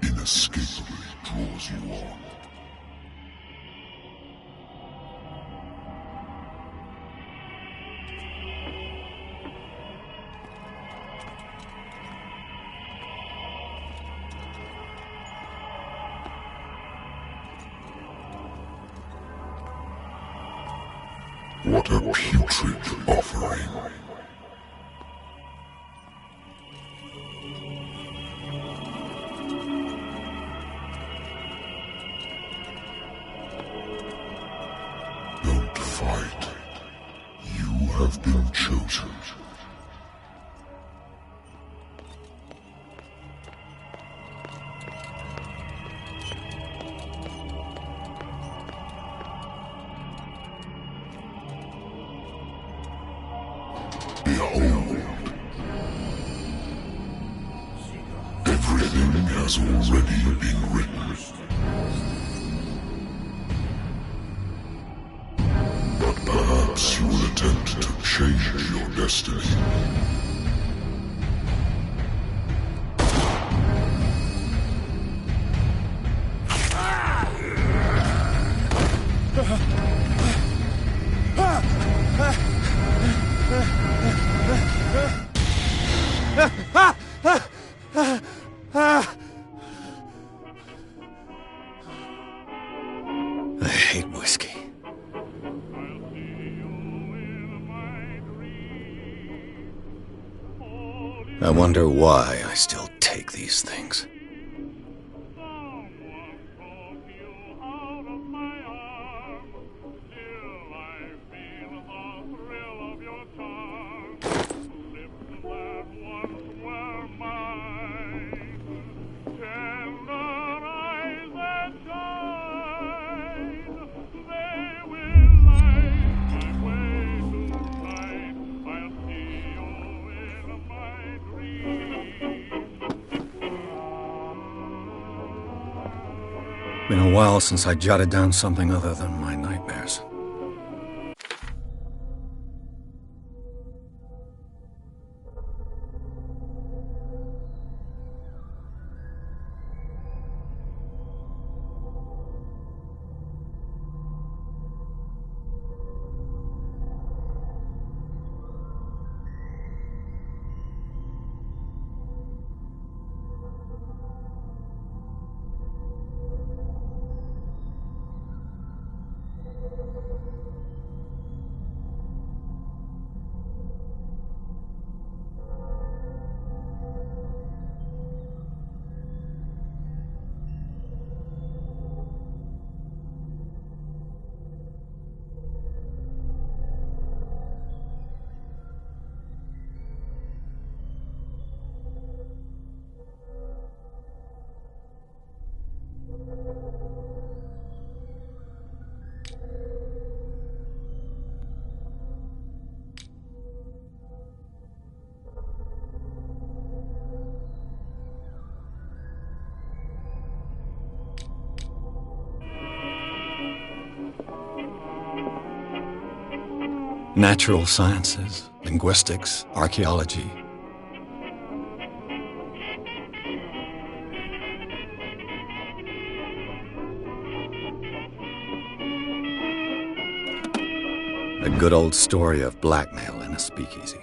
inescapably draws you on. What a putrid offering. Don't fight. You have been chosen. Behold. Everything has already been written. But perhaps you will attempt to change your destiny. I hate whiskey. I wonder why I still take these things. Been a while since I jotted down something other than my nightmares. Natural sciences, linguistics, archaeology. A good old story of blackmail in a speakeasy.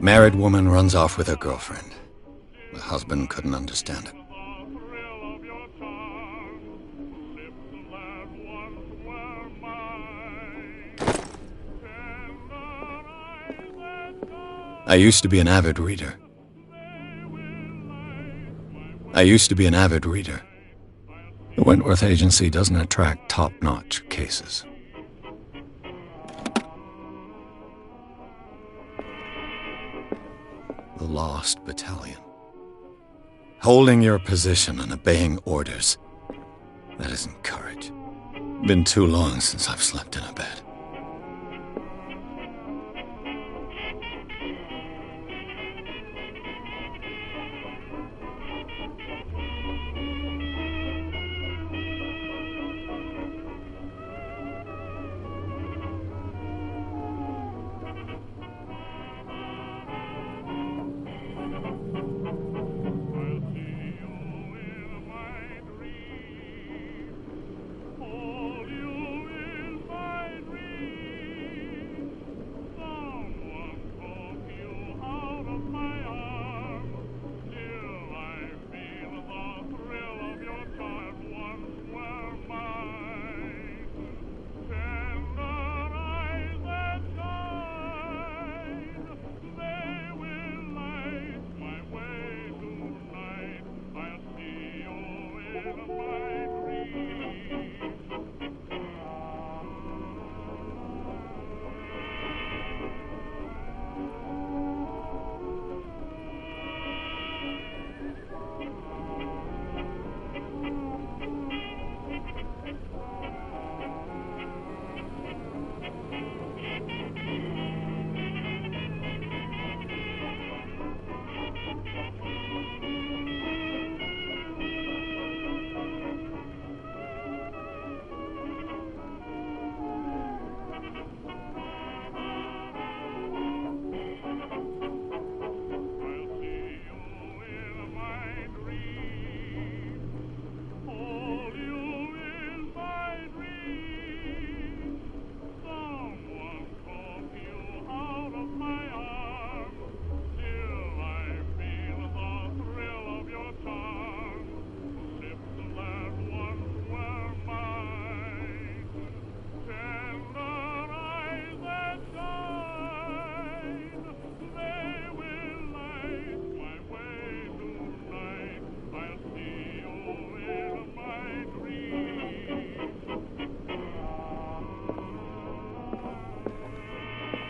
Married woman runs off with her girlfriend. The husband couldn't understand it. I used to be an avid reader. The Wentworth Agency doesn't attract top-notch cases. The Lost Battalion. Holding your position and obeying orders. That isn't courage. Been too long since I've slept in a bed.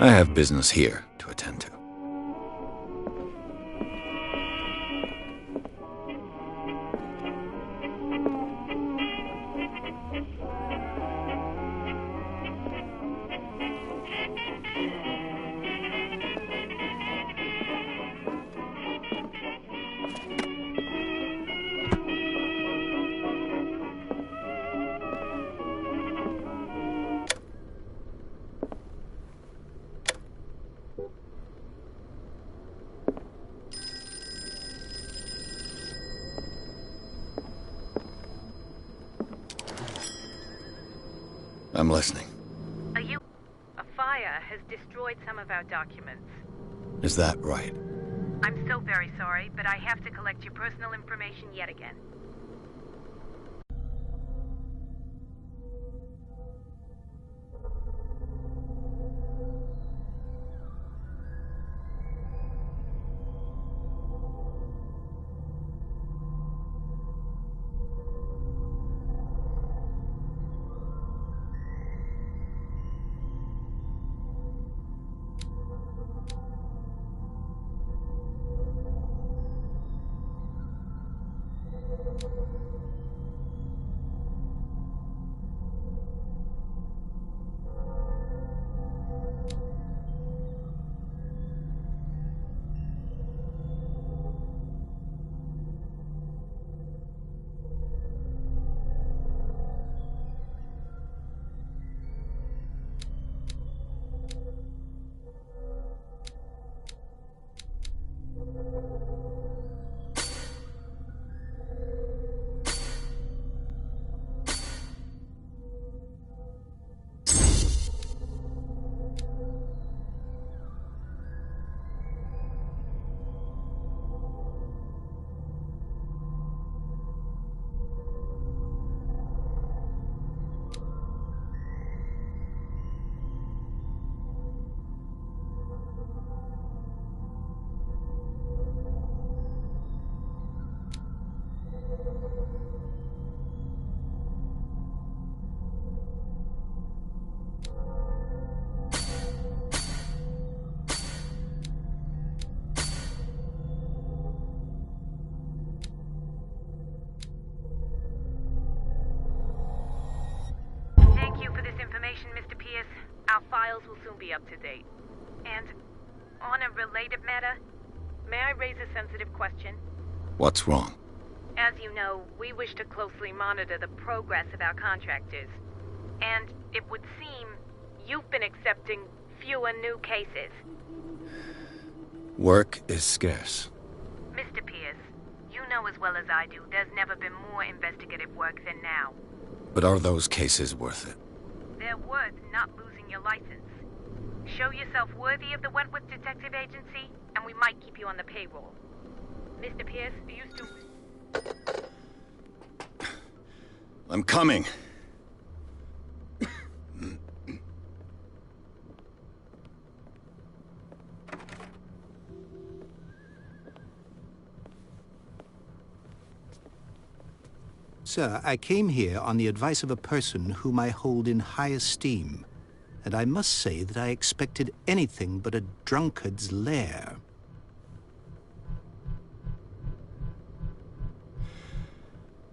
I have business here to attend to. I'm listening. A fire has destroyed some of our documents. Is that right? I'm so very sorry, but I have to collect your personal information yet again. Mr. Pierce, our files will soon be up to date. And on a related matter, may I raise a sensitive question? What's wrong? As you know, we wish to closely monitor the progress of our contractors. And it would seem you've been accepting fewer new cases. Work is scarce. Mr. Pierce, you know as well as I do, there's never been more investigative work than now. But are those cases worth it? They're worth not losing your license. Show yourself worthy of the Wentworth Detective Agency, and we might keep you on the payroll. Mr. Pierce, are you still... I'm coming. Sir, I came here on the advice of a person whom I hold in high esteem, and I must say that I expected anything but a drunkard's lair.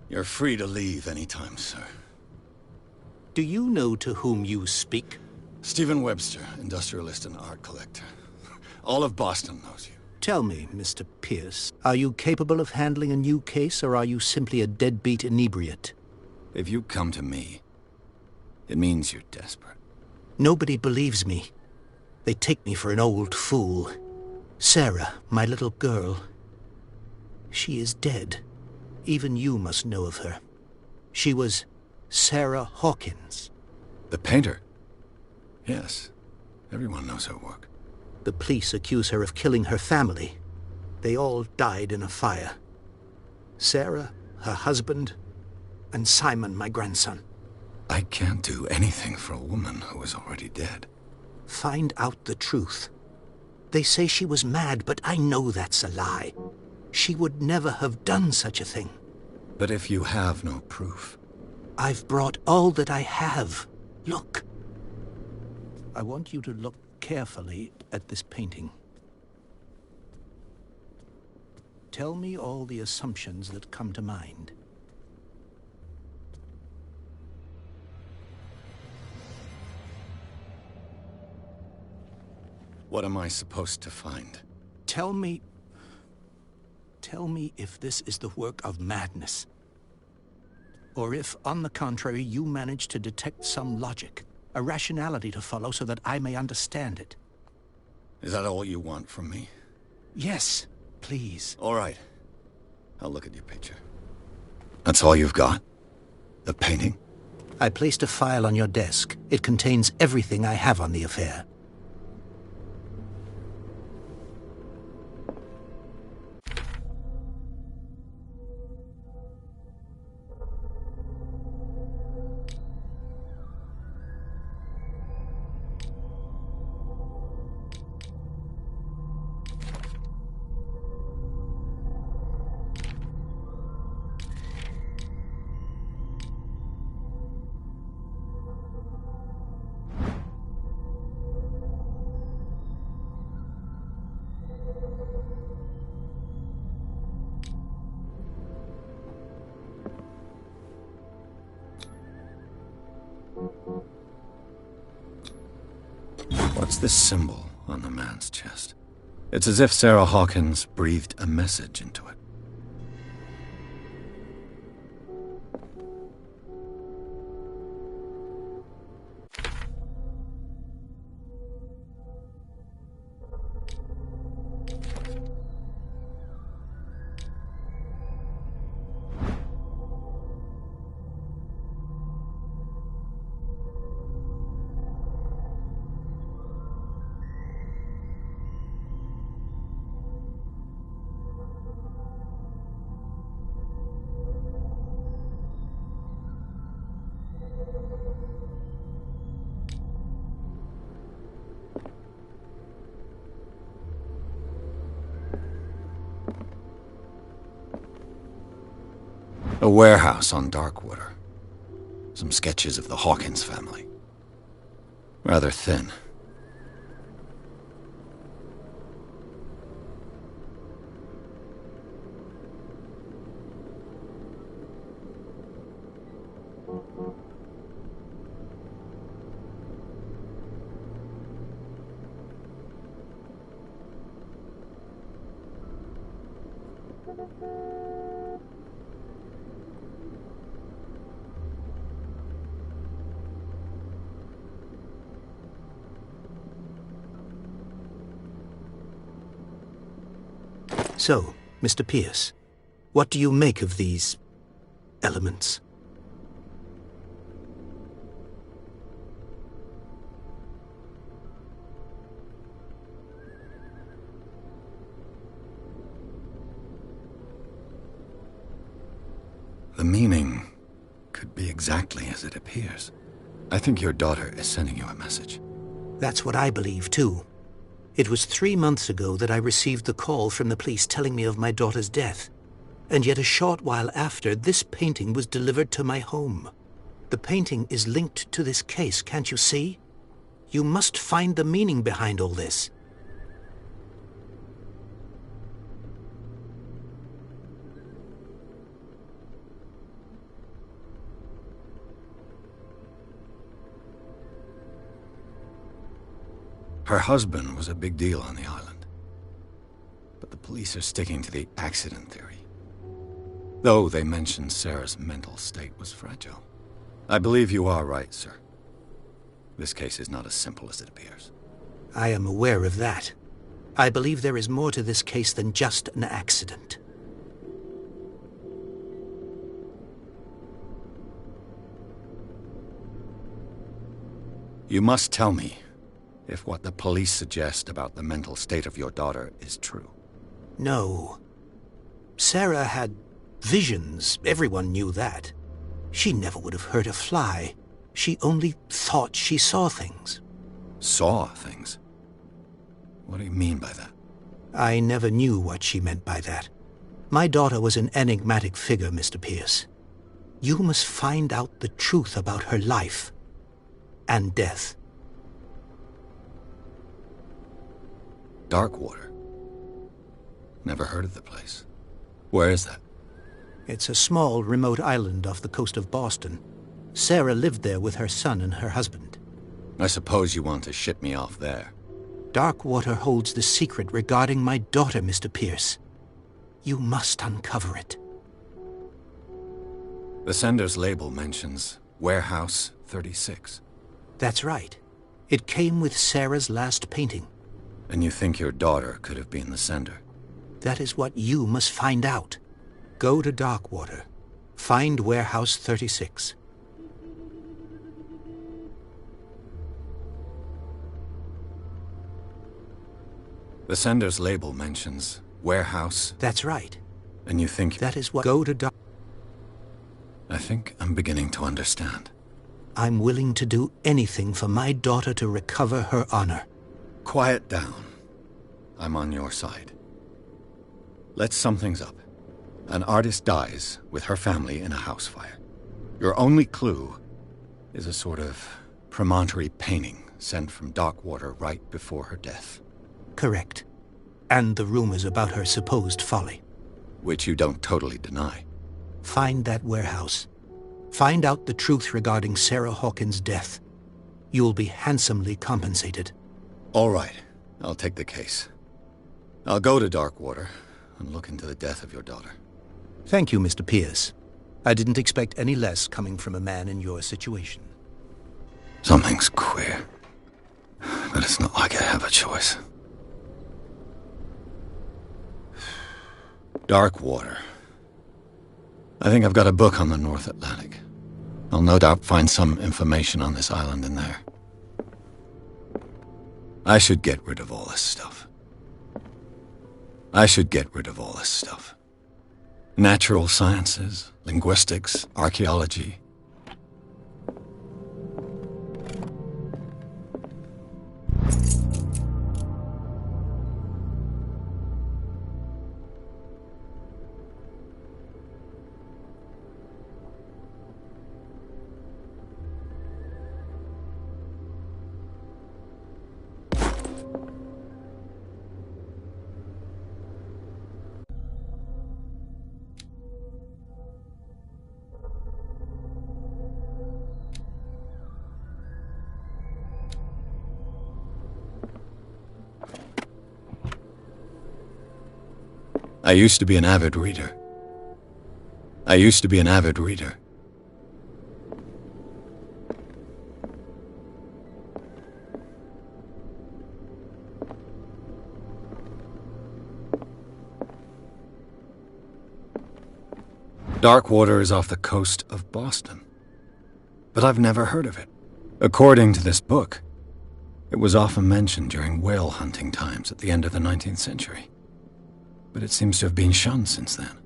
You're free to leave anytime, sir. Do you know to whom you speak? Stephen Webster, industrialist and art collector. All of Boston knows you. Tell me, Mr. Pierce, are you capable of handling a new case, or are you simply a deadbeat inebriate? If you come to me, it means you're desperate. Nobody believes me. They take me for an old fool. Sarah, my little girl, she is dead. Even you must know of her. She was Sarah Hawkins. The painter? Yes. Everyone knows her work. The police accuse her of killing her family. They all died in a fire. Sarah, her husband, and Simon, my grandson. I can't do anything for a woman who is already dead. Find out the truth. They say she was mad, but I know that's a lie. She would never have done such a thing. But if you have no proof... I've brought all that I have. Look. I want you to look carefully at this painting. Tell me all the assumptions that come to mind. What am I supposed to find? Tell me if this is the work of madness. Or if, on the contrary, you manage to detect some logic, a rationality to follow so that I may understand it. Is that all you want from me? Yes, please. All right. I'll look at your picture. That's all you've got? The painting? I placed a file on your desk. It contains everything I have on the affair. What's this symbol on the man's chest? It's as if Sarah Hawkins breathed a message into it. A warehouse on Darkwater. Some sketches of the Hawkins family. Rather thin. So, Mr. Pierce, what do you make of these elements? The meaning could be exactly as it appears. I think your daughter is sending you a message. That's what I believe, too. It was 3 months ago that I received the call from the police telling me of my daughter's death. And yet a short while after, this painting was delivered to my home. The painting is linked to this case, can't you see? You must find the meaning behind all this. Her husband was a big deal on the island. But the police are sticking to the accident theory. Though they mentioned Sarah's mental state was fragile. I believe you are right, sir. This case is not as simple as it appears. I am aware of that. I believe there is more to this case than just an accident. You must tell me if what the police suggest about the mental state of your daughter is true. No. Sarah had visions. Everyone knew that. She never would have hurt a fly. She only thought she saw things. Saw things? What do you mean by that? I never knew what she meant by that. My daughter was an enigmatic figure, Mr. Pierce. You must find out the truth about her life and death. Darkwater. Never heard of the place. Where is that? It's a small, remote island off the coast of Boston. Sarah lived there with her son and her husband. I suppose you want to ship me off there. Darkwater holds the secret regarding my daughter, Mr. Pierce. You must uncover it. The sender's label mentions Warehouse 36. That's right. It came with Sarah's last painting. And you think your daughter could have been the sender? That is what you must find out. Go to Darkwater. Find Warehouse 36. The sender's label mentions Warehouse. That's right. And you think... That is what... Go to Dark... I think I'm beginning to understand. I'm willing to do anything for my daughter to recover her honor. Quiet down. I'm on your side. Let's sum things up. An artist dies with her family in a house fire. Your only clue is a sort of promontory painting sent from Darkwater right before her death. Correct. And the rumors about her supposed folly. Which you don't totally deny. Find that warehouse. Find out the truth regarding Sarah Hawkins' death. You'll be handsomely compensated. All right. I'll take the case. I'll go to Darkwater and look into the death of your daughter. Thank you, Mr. Pierce. I didn't expect any less coming from a man in your situation. Something's queer. But it's not like I have a choice. Darkwater. I think I've got a book on the North Atlantic. I'll no doubt find some information on this island in there. I should get rid of all this stuff. Natural sciences, linguistics, archaeology. I used to be an avid reader. Darkwater is off the coast of Boston. But I've never heard of it. According to this book, it was often mentioned during whale hunting times at the end of the 19th century. But it seems to have been shunned since then.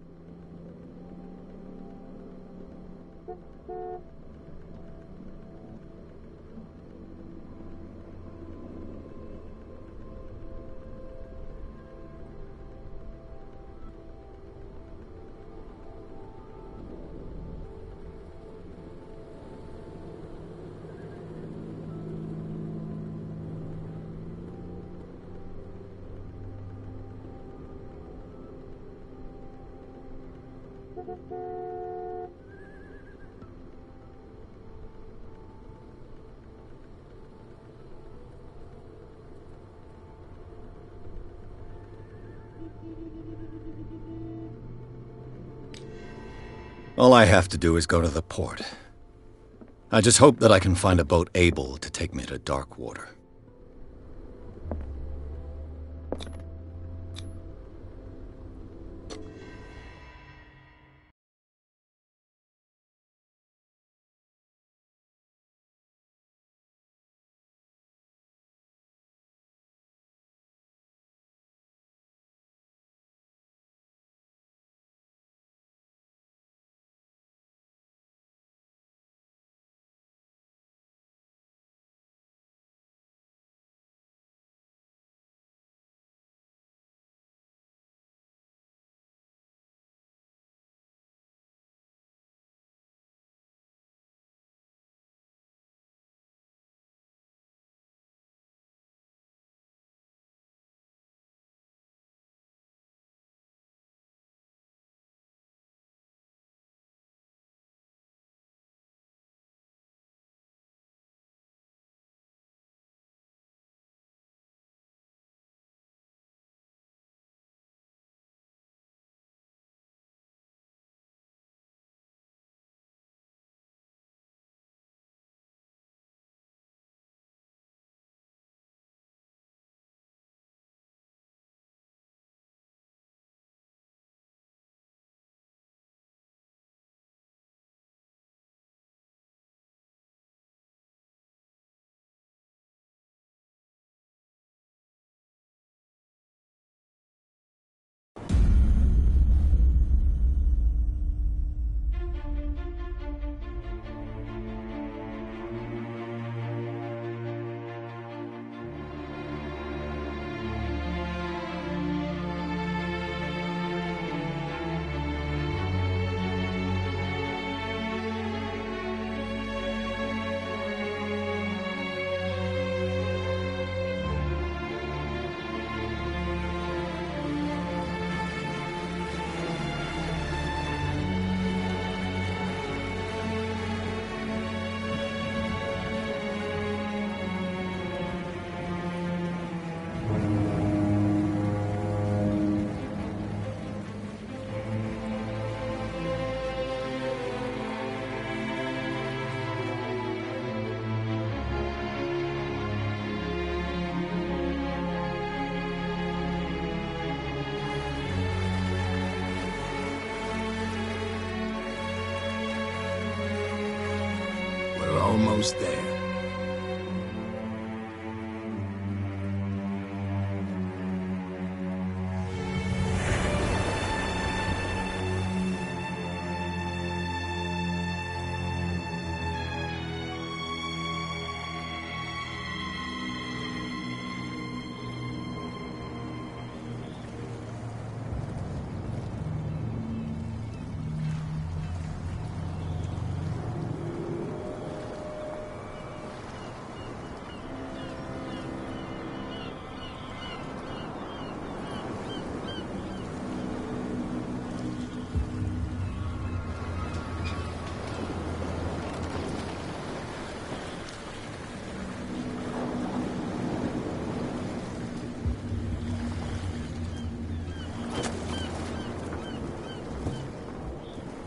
All I have to do is go to the port. I just hope that I can find a boat able to take me to Darkwater. almost there.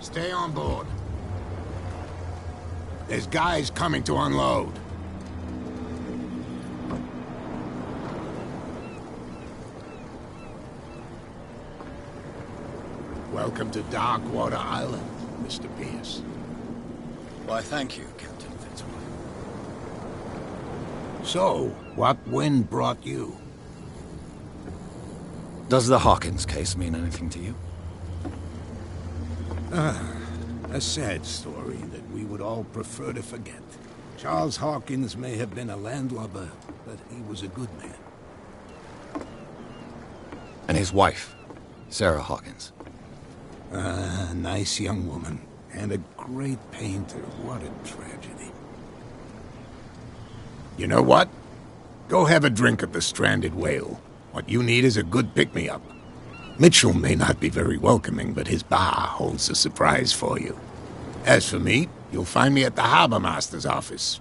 Stay on board. There's guys coming to unload. Welcome to Darkwater Island, Mr. Pierce. Why, thank you, Captain Fitzroy. So, what wind brought you? Does the Hawkins case mean anything to you? A sad story that we would all prefer to forget. Charles Hawkins may have been a landlubber, but he was a good man. And his wife, Sarah Hawkins. A nice young woman, and a great painter. What a tragedy. You know what? Go have a drink at the Stranded Whale. What you need is a good pick-me-up. Mitchell may not be very welcoming, but his bar holds a surprise for you. As for me, you'll find me at the Harbor Master's office.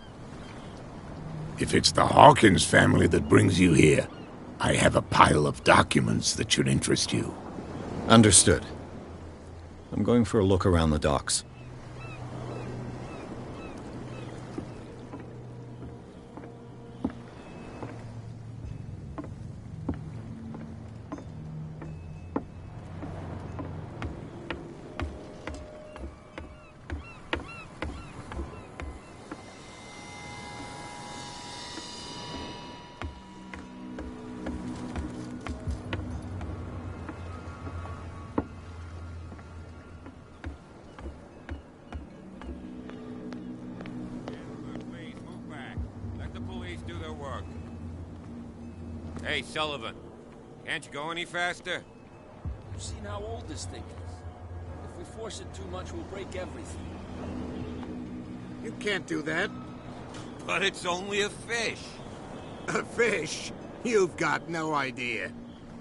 If it's the Hawkins family that brings you here, I have a pile of documents that should interest you. Understood. I'm going for a look around the docks. Hey, Sullivan. Can't you go any faster? You've seen how old this thing is. If we force it too much, we'll break everything. You can't do that. But it's only a fish. A fish? You've got no idea.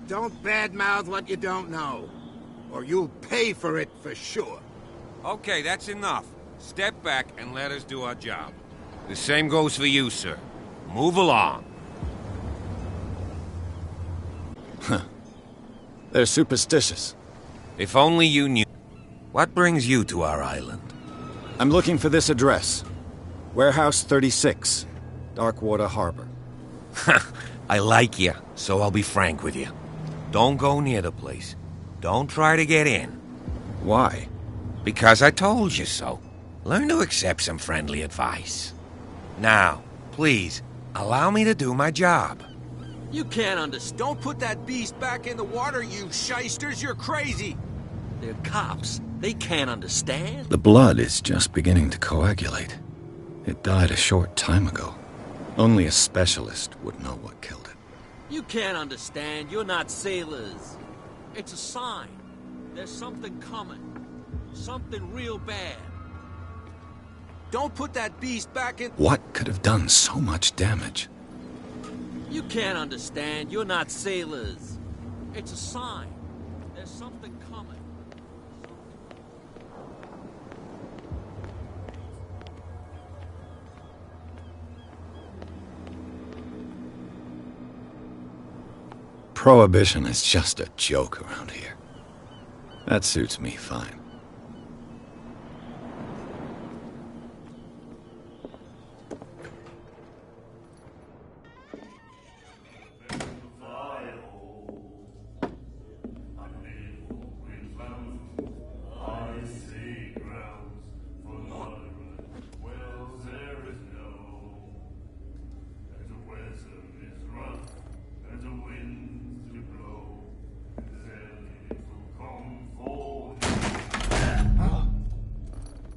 Don't badmouth what you don't know, or you'll pay for it for sure. Okay, that's enough. Step back and let us do our job. The same goes for you, sir. Move along. They're superstitious. If only you knew. What brings you to our island? I'm looking for this address. Warehouse 36, Darkwater Harbor. I like you, so I'll be frank with you. Don't go near the place. Don't try to get in. Why? Because I told you so. Learn to accept some friendly advice. Now, please, allow me to do my job. You can't understand. Don't put that beast back in the water, you shysters. You're crazy. They're cops. They can't understand. The blood is just beginning to coagulate. It died a short time ago. Only a specialist would know what killed it. You can't understand. You're not sailors. It's a sign. There's something coming. Something real bad. Don't put that beast back in... What could have done so much damage? You can't understand. You're not sailors. It's a sign. There's something coming. Prohibition is just a joke around here. That suits me fine.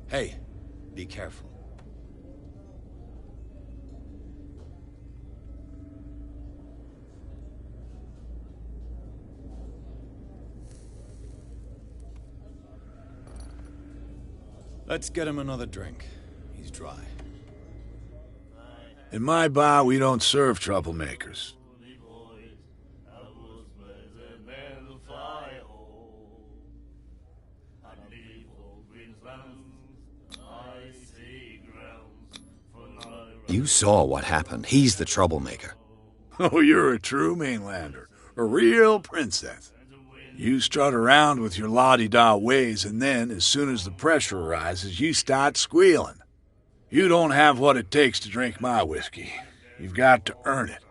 Hey, be careful. Let's get him another drink. He's dry. In my bar, we don't serve troublemakers. You saw what happened. He's the troublemaker. Oh, you're a true mainlander. A real princess. You strut around with your la-di-da ways, and then, as soon as the pressure arises, you start squealing. You don't have what it takes to drink my whiskey. You've got to earn it.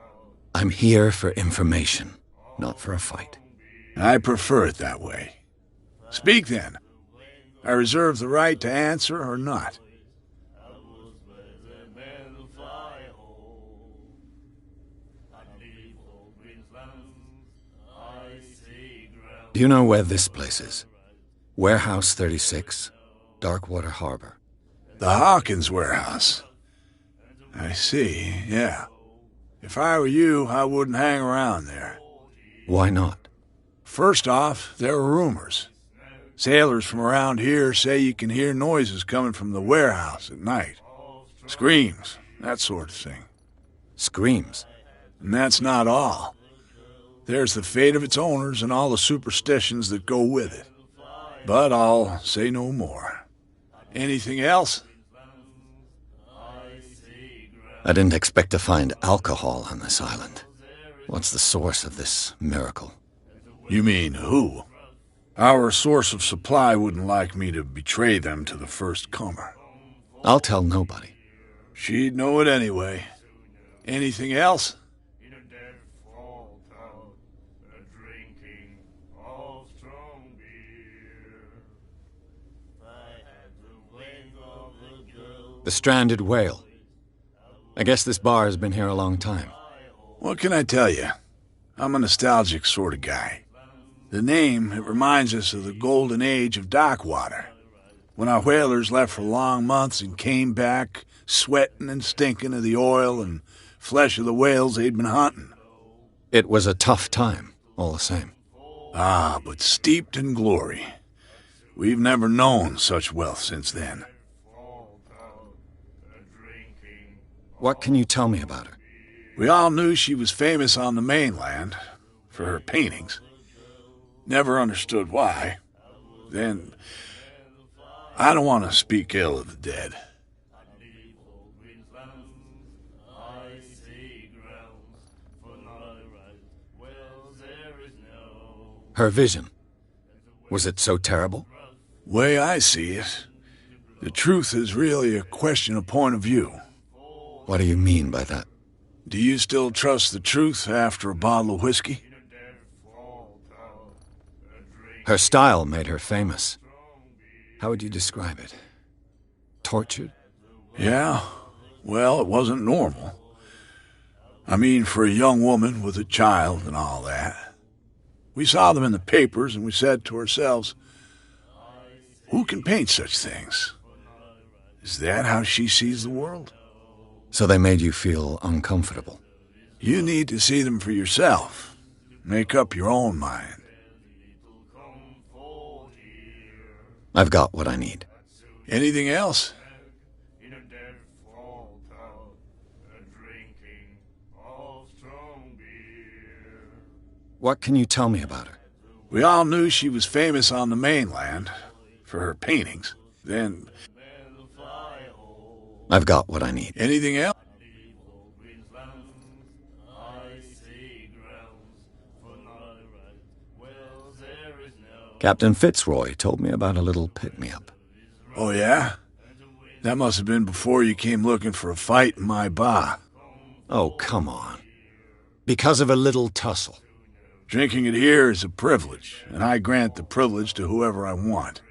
I'm here for information, not for a fight. I prefer it that way. Speak then. I reserve the right to answer or not. Do you know where this place is? Warehouse 36, Darkwater Harbor. The Hawkins warehouse. I see, yeah. If I were you, I wouldn't hang around there. Why not? First off, there are rumors. Sailors from around here say you can hear noises coming from the warehouse at night. Screams, that sort of thing. Screams? And that's not all. There's the fate of its owners and all the superstitions that go with it. But I'll say no more. Anything else? I didn't expect to find alcohol on this island. What's the source of this miracle? You mean who? Our source of supply wouldn't like me to betray them to the first comer. I'll tell nobody. She'd know it anyway. Anything else? The stranded whale. I guess this bar has been here a long time. What can I tell you? I'm a nostalgic sort of guy. The name, it reminds us of the golden age of dockwater, when our whalers left for long months and came back sweating and stinking of the oil and flesh of the whales they'd been hunting. It was a tough time, all the same. Ah, but steeped in glory. We've never known such wealth since then. What can you tell me about her? We all knew she was famous on the mainland for her paintings. Never understood why. Then, I don't want to speak ill of the dead. Her vision. Was it so terrible? Way I see it, the truth is really a question of point of view. What do you mean by that? Do you still trust the truth after a bottle of whiskey? Her style made her famous. How would you describe it? Tortured? Yeah, well, it wasn't normal. I mean, for a young woman with a child and all that. We saw them in the papers and we said to ourselves, who can paint such things? Is that how she sees the world? So they made you feel uncomfortable? You need to see them for yourself. Make up your own mind. I've got what I need. Anything else? What can you tell me about her? We all knew she was famous on the mainland for her paintings. Then, I've got what I need. anything else? Captain Fitzroy told me about a little pick-me-up. Oh, yeah? That must have been before you came looking for a fight in my bar. Oh, come on. Because of a little tussle. Drinking it here is a privilege, and I grant the privilege to whoever I want.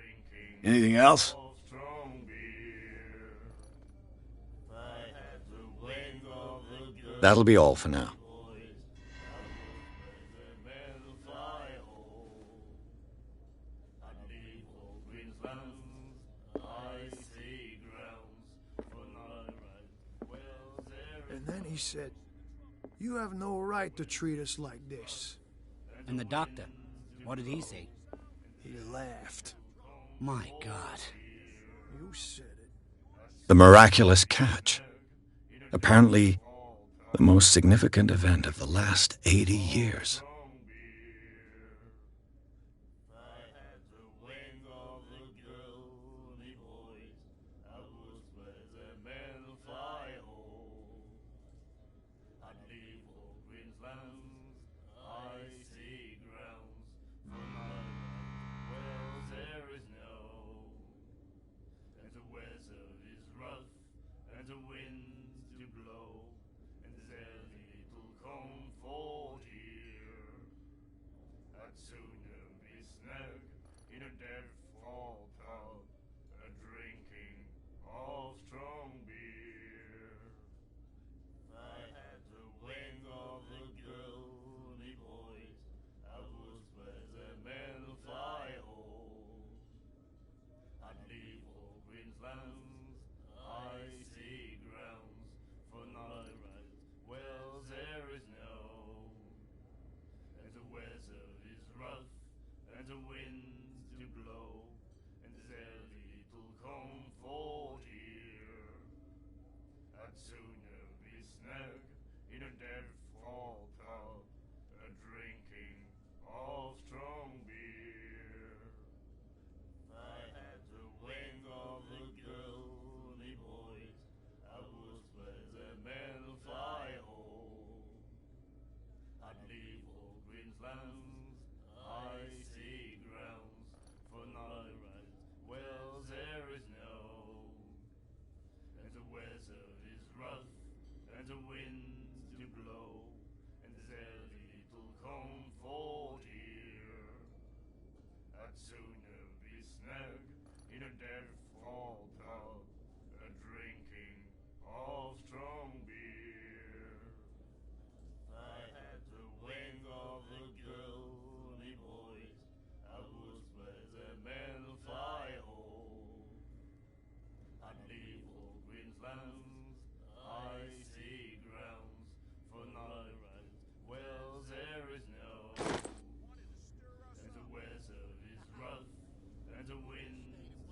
Anything else? That'll be all for now. He said, "You have no right to treat us like this." And the doctor, what did he say? He laughed. My God. You said it. The miraculous catch. Apparently, the most significant event of the last 80 years.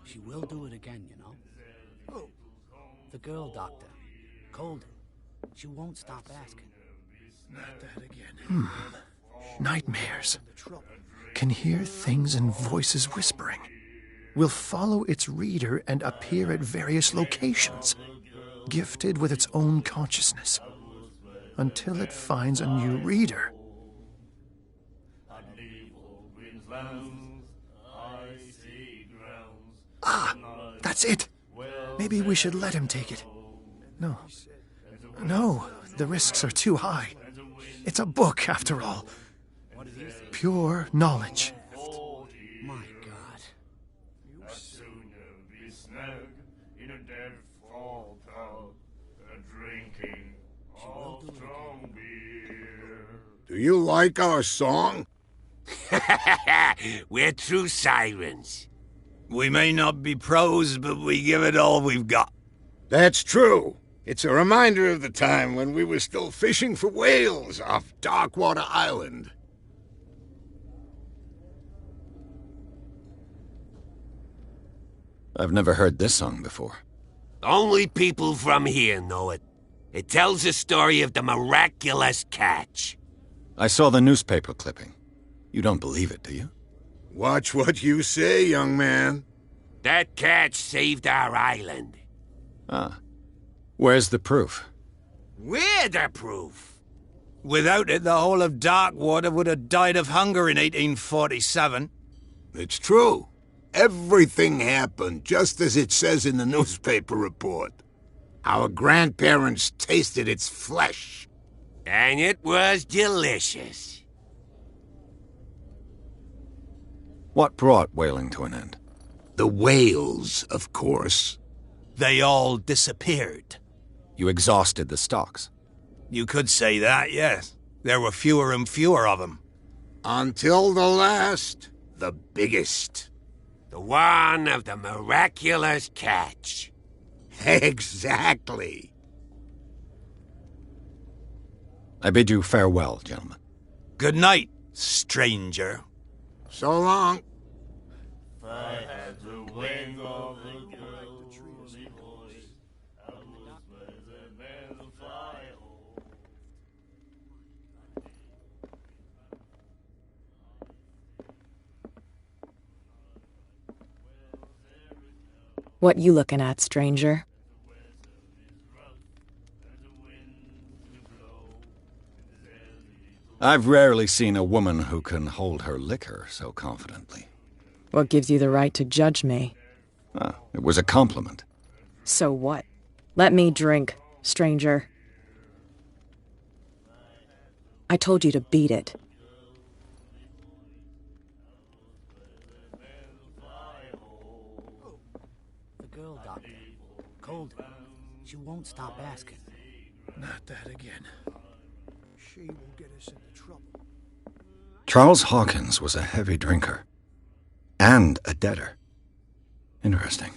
She will do it again, you know. Who? The girl doctor. Colden. She won't stop asking. Not that again. Nightmares. Can hear things and voices whispering. Will follow its reader and appear at various locations, gifted with its own consciousness, until it finds a new reader. Ah, that's it. Maybe we should let him take it. No. No, the risks are too high. It's a book, after all. Pure knowledge. My God. Do you like our song? We're true sirens. We may not be pros, but we give it all we've got. That's true. It's a reminder of the time when we were still fishing for whales off Darkwater Island. I've never heard this song before. Only people from here know it. It tells the story of the miraculous catch. I saw the newspaper clipping. You don't believe it, do you? Watch what you say, young man. That catch saved our island. Ah. Where's the proof? We're the proof. Without it, the whole of Darkwater would have died of hunger in 1847. It's true. Everything happened just as it says in the newspaper report. Our grandparents tasted its flesh. And it was delicious. What brought whaling to an end? The whales, of course. They all disappeared. You exhausted the stocks. You could say that, yes. There were fewer and fewer of them. Until the last, the biggest. The one of the miraculous catch. Exactly. I bid you farewell, gentlemen. Good night, stranger. So long. What you looking at, stranger? I've rarely seen a woman who can hold her liquor so confidently. What gives you the right to judge me? Ah, it was a compliment. So what? Let me drink, stranger. I told you to beat it. The girl, Doctor. Colden. She won't stop asking. Not that again. She will get us into trouble. Charles Hawkins was a heavy drinker. And a debtor. Interesting.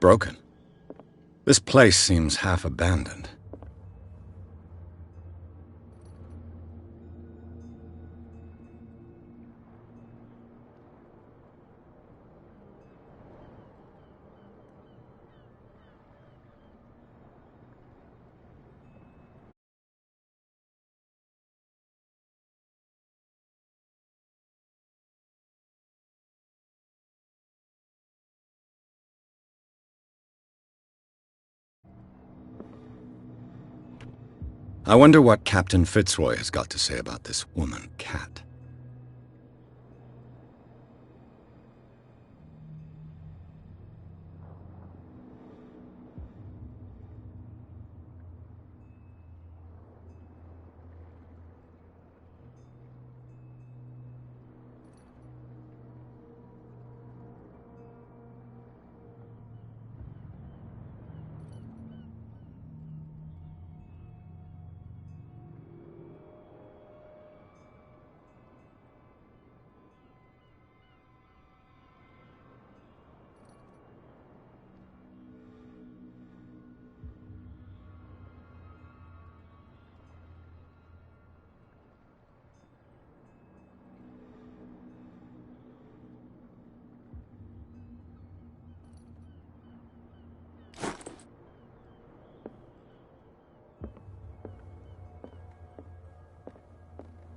Broken. This place seems half abandoned. I wonder what Captain Fitzroy has got to say about this woman, Cat.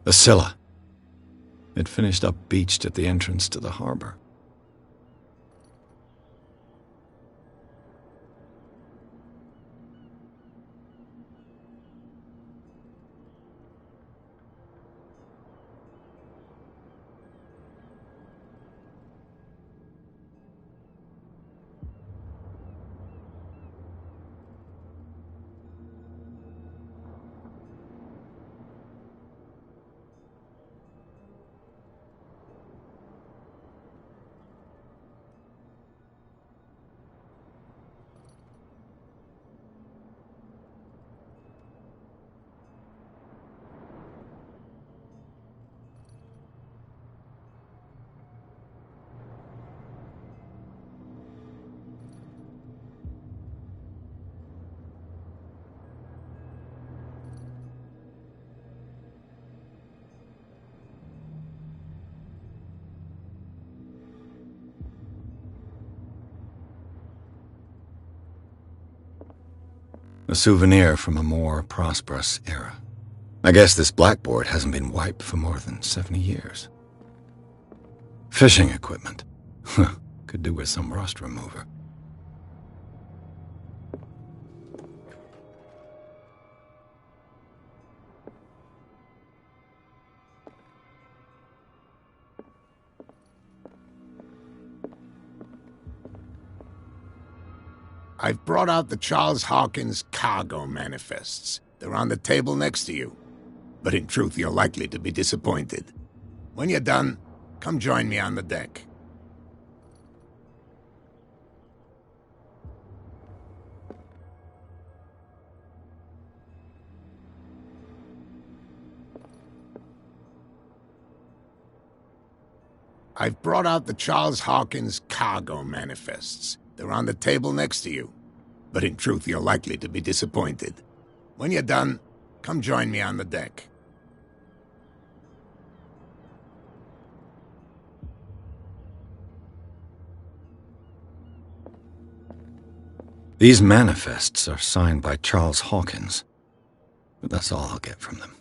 The Scylla. It finished up beached at the entrance to the harbor. A souvenir from a more prosperous era. I guess this blackboard hasn't been wiped for more than 70 years. Fishing equipment. Could do with some rust remover. I've brought out the Charles Hawkins cargo manifests. They're on the table next to you. But in truth, you're likely to be disappointed. When you're done, come join me on the deck. I've brought out the Charles Hawkins cargo manifests. They're on the table next to you. But in truth, you're likely to be disappointed. When you're done, come join me on the deck. These manifests are signed by Charles Hawkins, but that's all I'll get from them.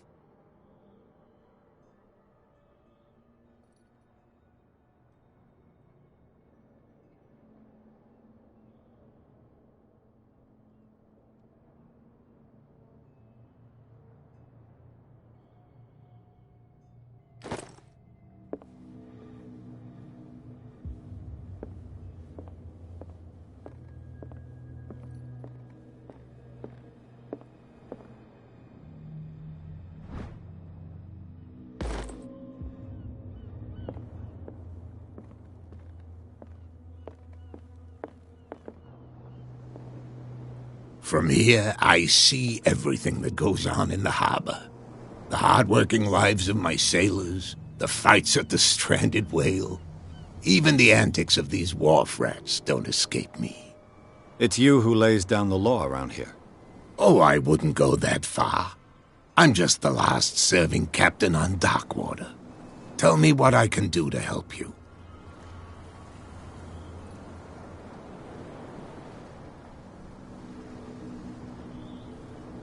From here, I see everything that goes on in the harbor. The hard-working lives of my sailors, the fights at the stranded whale. Even the antics of these wharf rats don't escape me. It's you who lays down the law around here. Oh, I wouldn't go that far. I'm just the last serving captain on Darkwater. Tell me what I can do to help you.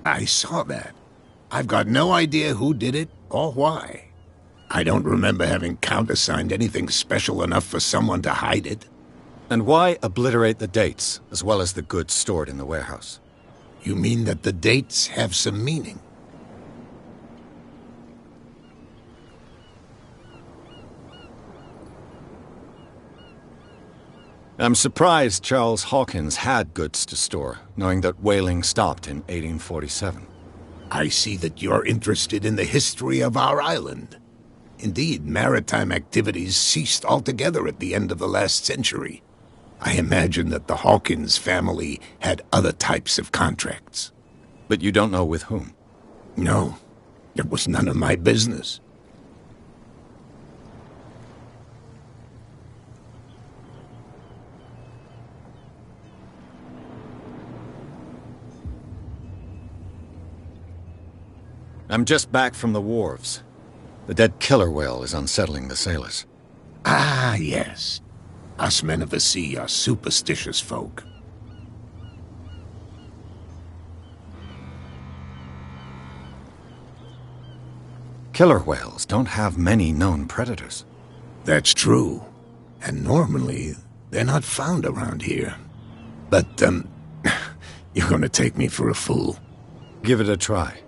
I saw that. I've got no idea who did it or why. I don't remember having countersigned anything special enough for someone to hide it. And why obliterate the dates, as well as the goods stored in the warehouse? You mean that the dates have some meaning? I'm surprised Charles Hawkins had goods to store, knowing that whaling stopped in 1847. I see that you're interested in the history of our island. Indeed, maritime activities ceased altogether at the end of the last century. I imagine that the Hawkins family had other types of contracts. But you don't know with whom? No, it was none of my business. I'm just back from the wharves. The dead killer whale is unsettling the sailors. Ah, yes. Us men of the sea are superstitious folk. Killer whales don't have many known predators. That's true. And normally, they're not found around here. But, you're gonna take me for a fool. Give it a try.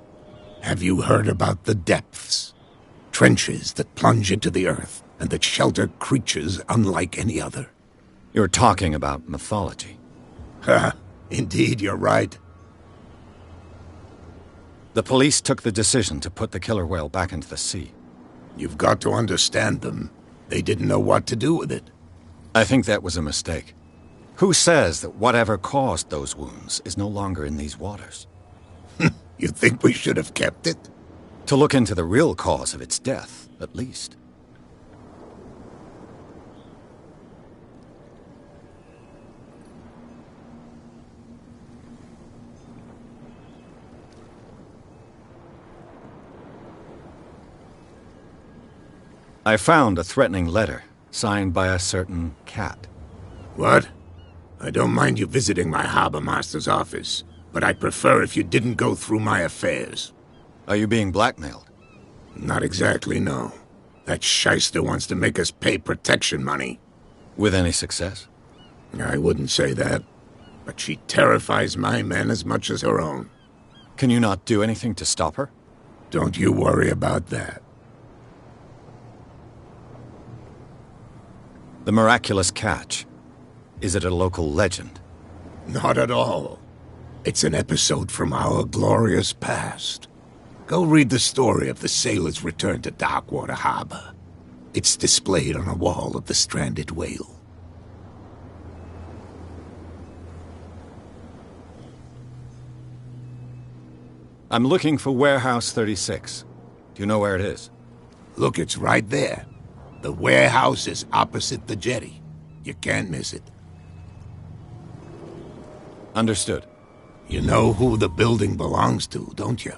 Have you heard about the depths? Trenches that plunge into the earth and that shelter creatures unlike any other. You're talking about mythology. Ha! Indeed, you're right. The police took the decision to put the killer whale back into the sea. You've got to understand them. They didn't know what to do with it. I think that was a mistake. Who says that whatever caused those wounds is no longer in these waters? You think we should have kept it? To look into the real cause of its death, at least. I found a threatening letter, signed by a certain cat. What? I don't mind you visiting my harbor master's office, but I'd prefer if you didn't go through my affairs. Are you being blackmailed? Not exactly, no. That shyster wants to make us pay protection money. With any success? I wouldn't say that, but she terrifies my men as much as her own. Can you not do anything to stop her? Don't you worry about that. The miraculous catch. Is it a local legend? Not at all. It's an episode from our glorious past. Go read the story of the sailor's return to Darkwater Harbor. It's displayed on a wall of the Stranded Whale. I'm looking for Warehouse 36. Do you know where it is? Look, it's right there. The warehouse is opposite the jetty. You can't miss it. Understood. You know who the building belongs to, don't you?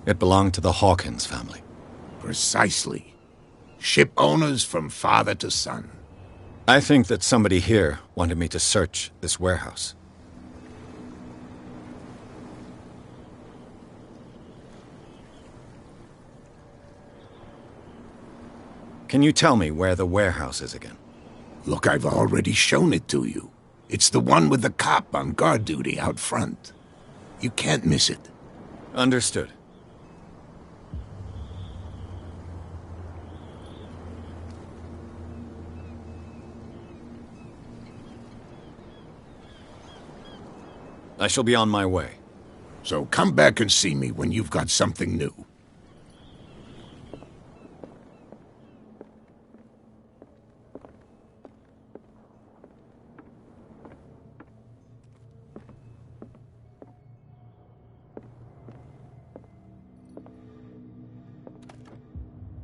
It belonged to the Hawkins family. Precisely. Ship owners from father to son. I think that somebody here wanted me to search this warehouse. Can you tell me where the warehouse is again? Look, I've already shown it to you. It's the one with the cop on guard duty out front. You can't miss it. Understood. I shall be on my way. So come back and see me when you've got something new.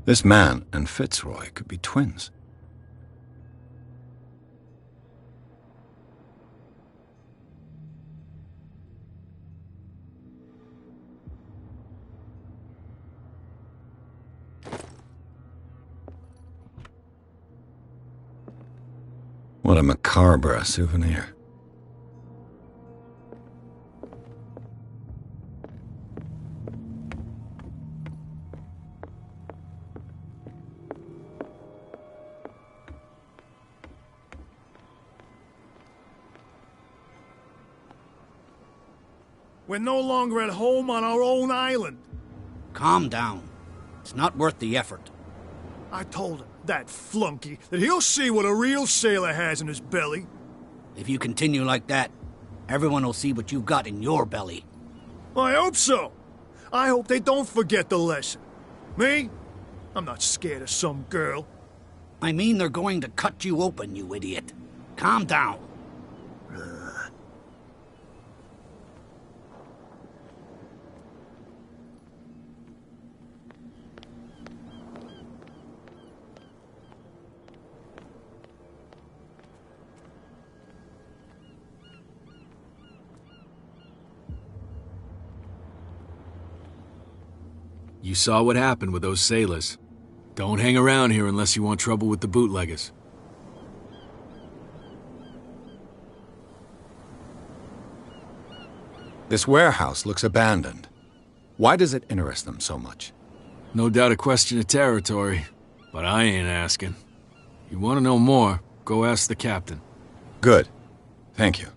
This man and Fitzroy could be twins. What a macabre souvenir. We're no longer at home on our own island. Calm down. It's not worth the effort. I told him, that flunky, that he'll see what a real sailor has in his belly. If you continue like that, everyone will see what you've got in your belly. I hope so. I hope they don't forget the lesson. Me? I'm not scared of some girl. I mean they're going to cut you open, you idiot. Calm down. You saw what happened with those sailors. Don't hang around here unless you want trouble with the bootleggers. This warehouse looks abandoned. Why does it interest them so much? No doubt a question of territory, but I ain't asking. You want to know more, go ask the captain. Good. Thank you.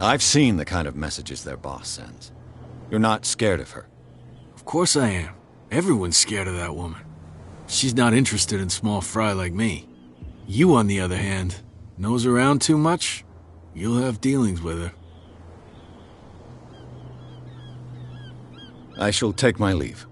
I've seen the kind of messages their boss sends. You're not scared of her. Of course I am. Everyone's scared of that woman. She's not interested in small fry like me. You, on the other hand, nose around too much, you'll have dealings with her. I shall take my leave.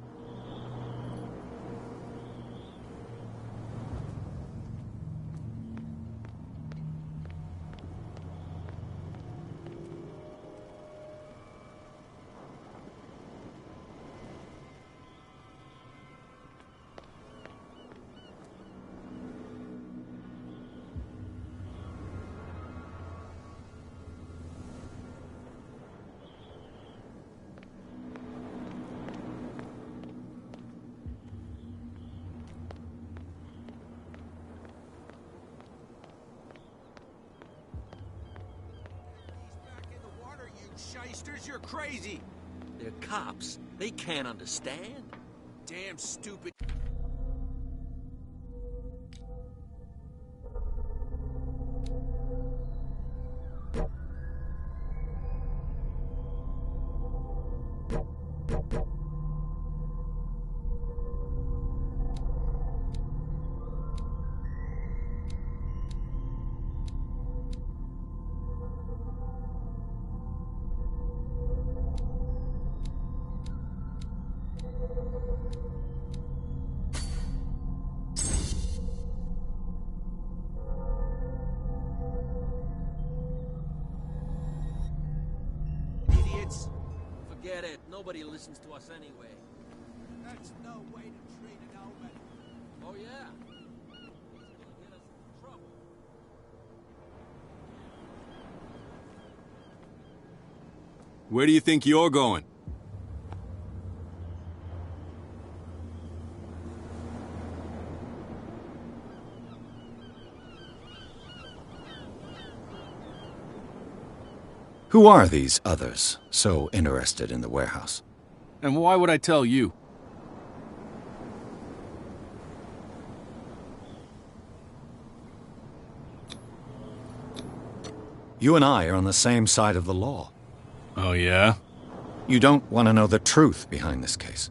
shysters, you're crazy. They're cops. They can't understand. Damn stupid. Forget it. Nobody listens to us anyway. That's no way to treat an omen. Oh, yeah? He's gonna get us in trouble. Where do you think you're going? Who are these others so interested in the warehouse? And why would I tell you? You and I are on the same side of the law. Oh, yeah? You don't want to know the truth behind this case.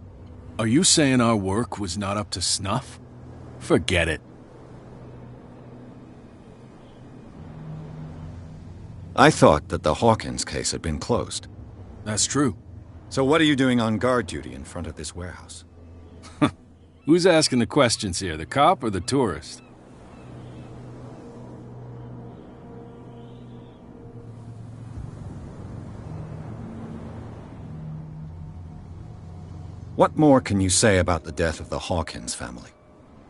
Are you saying our work was not up to snuff? Forget it. I thought that the Hawkins case had been closed. That's true. So what are you doing on guard duty in front of this warehouse? Who's asking the questions here, the cop or the tourist? What more can you say about the death of the Hawkins family?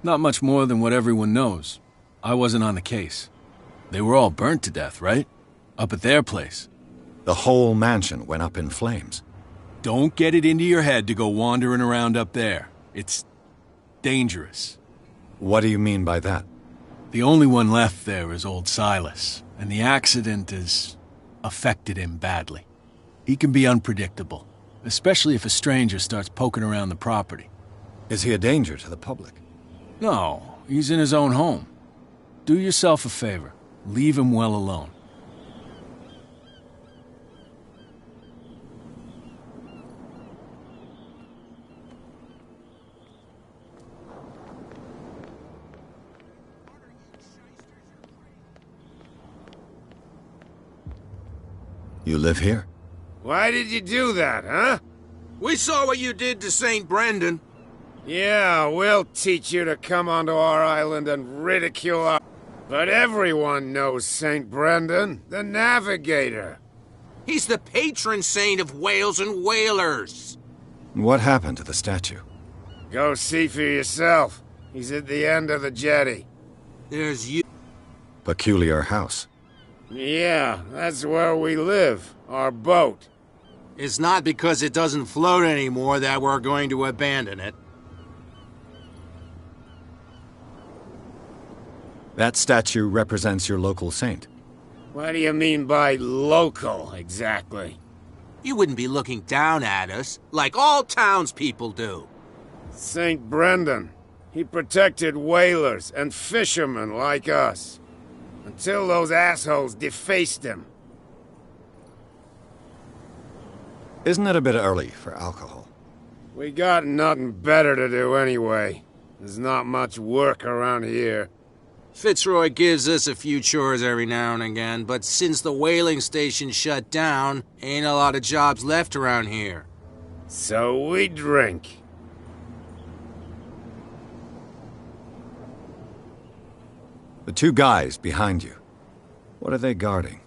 Not much more than what everyone knows. I wasn't on the case. They were all burnt to death, right? Up at their place. The whole mansion went up in flames. Don't get it into your head to go wandering around up there. It's dangerous. What do you mean by that? The only one left there is old Silas, and the accident has affected him badly. He can be unpredictable, especially if a stranger starts poking around the property. Is he a danger to the public? No, he's in his own home. Do yourself a favor. Leave him well alone. You live here? Why did you do that, huh? We saw what you did to St. Brendan. Yeah, we'll teach you to come onto our island and ridicule our... But everyone knows St. Brendan, the navigator. He's the patron saint of whales and whalers. What happened to the statue? Go see for yourself. He's at the end of the jetty. There's you. Peculiar house. Yeah, that's where we live. Our boat. It's not because it doesn't float anymore that we're going to abandon it. That statue represents your local saint. What do you mean by local, exactly? You wouldn't be looking down at us, like all townspeople do. St. Brendan. He protected whalers and fishermen like us. Until those assholes defaced him. Isn't it a bit early for alcohol? We got nothing better to do anyway. There's not much work around here. Fitzroy gives us a few chores every now and again, but since the whaling station shut down, ain't a lot of jobs left around here. So we drink. The two guys behind you. What are they guarding?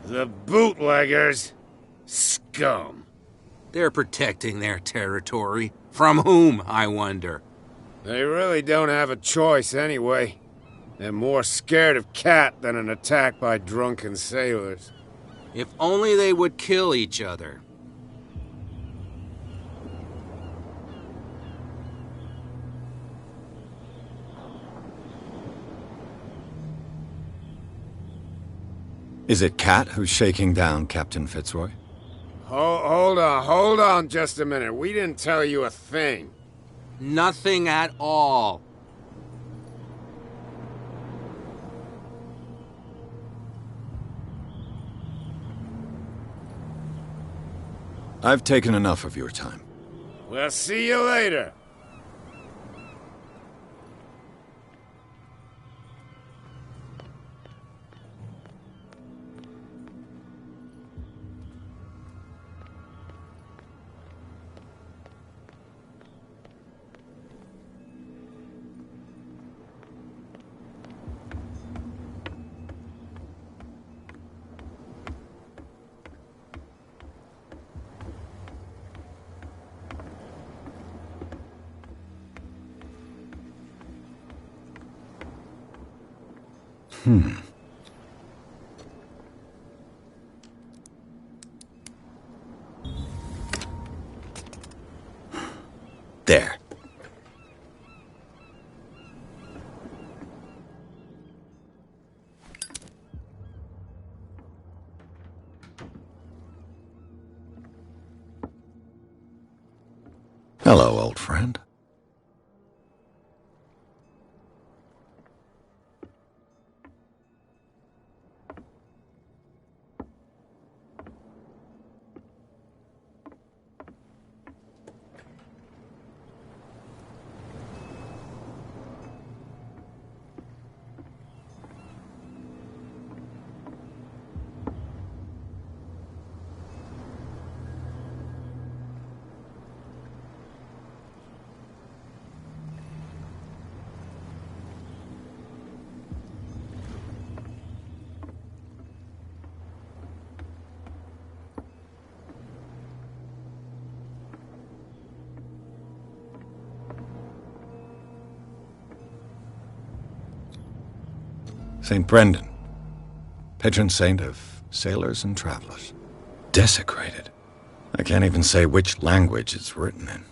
The bootleggers. Scum. They're protecting their territory. From whom, I wonder? They really don't have a choice anyway. They're more scared of Cat than an attack by drunken sailors. If only they would kill each other. Is it Cat who's shaking down Captain Fitzroy? Hold on just a minute. We didn't tell you a thing. Nothing at all. I've taken enough of your time. We'll see you later. There. Hello, old friend. St. Brendan, patron saint of sailors and travelers. Desecrated. I can't even say which language it's written in.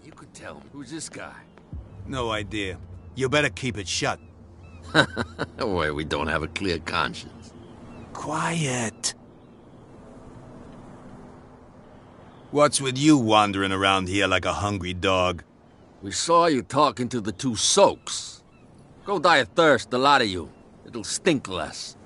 You could tell me. Who's this guy? No idea. You better keep it shut. Why, we don't have a clear conscience. Quiet. What's with you wandering around here like a hungry dog? We saw you talking to the two soaks. Go die of thirst, the lot of you. It'll stink less.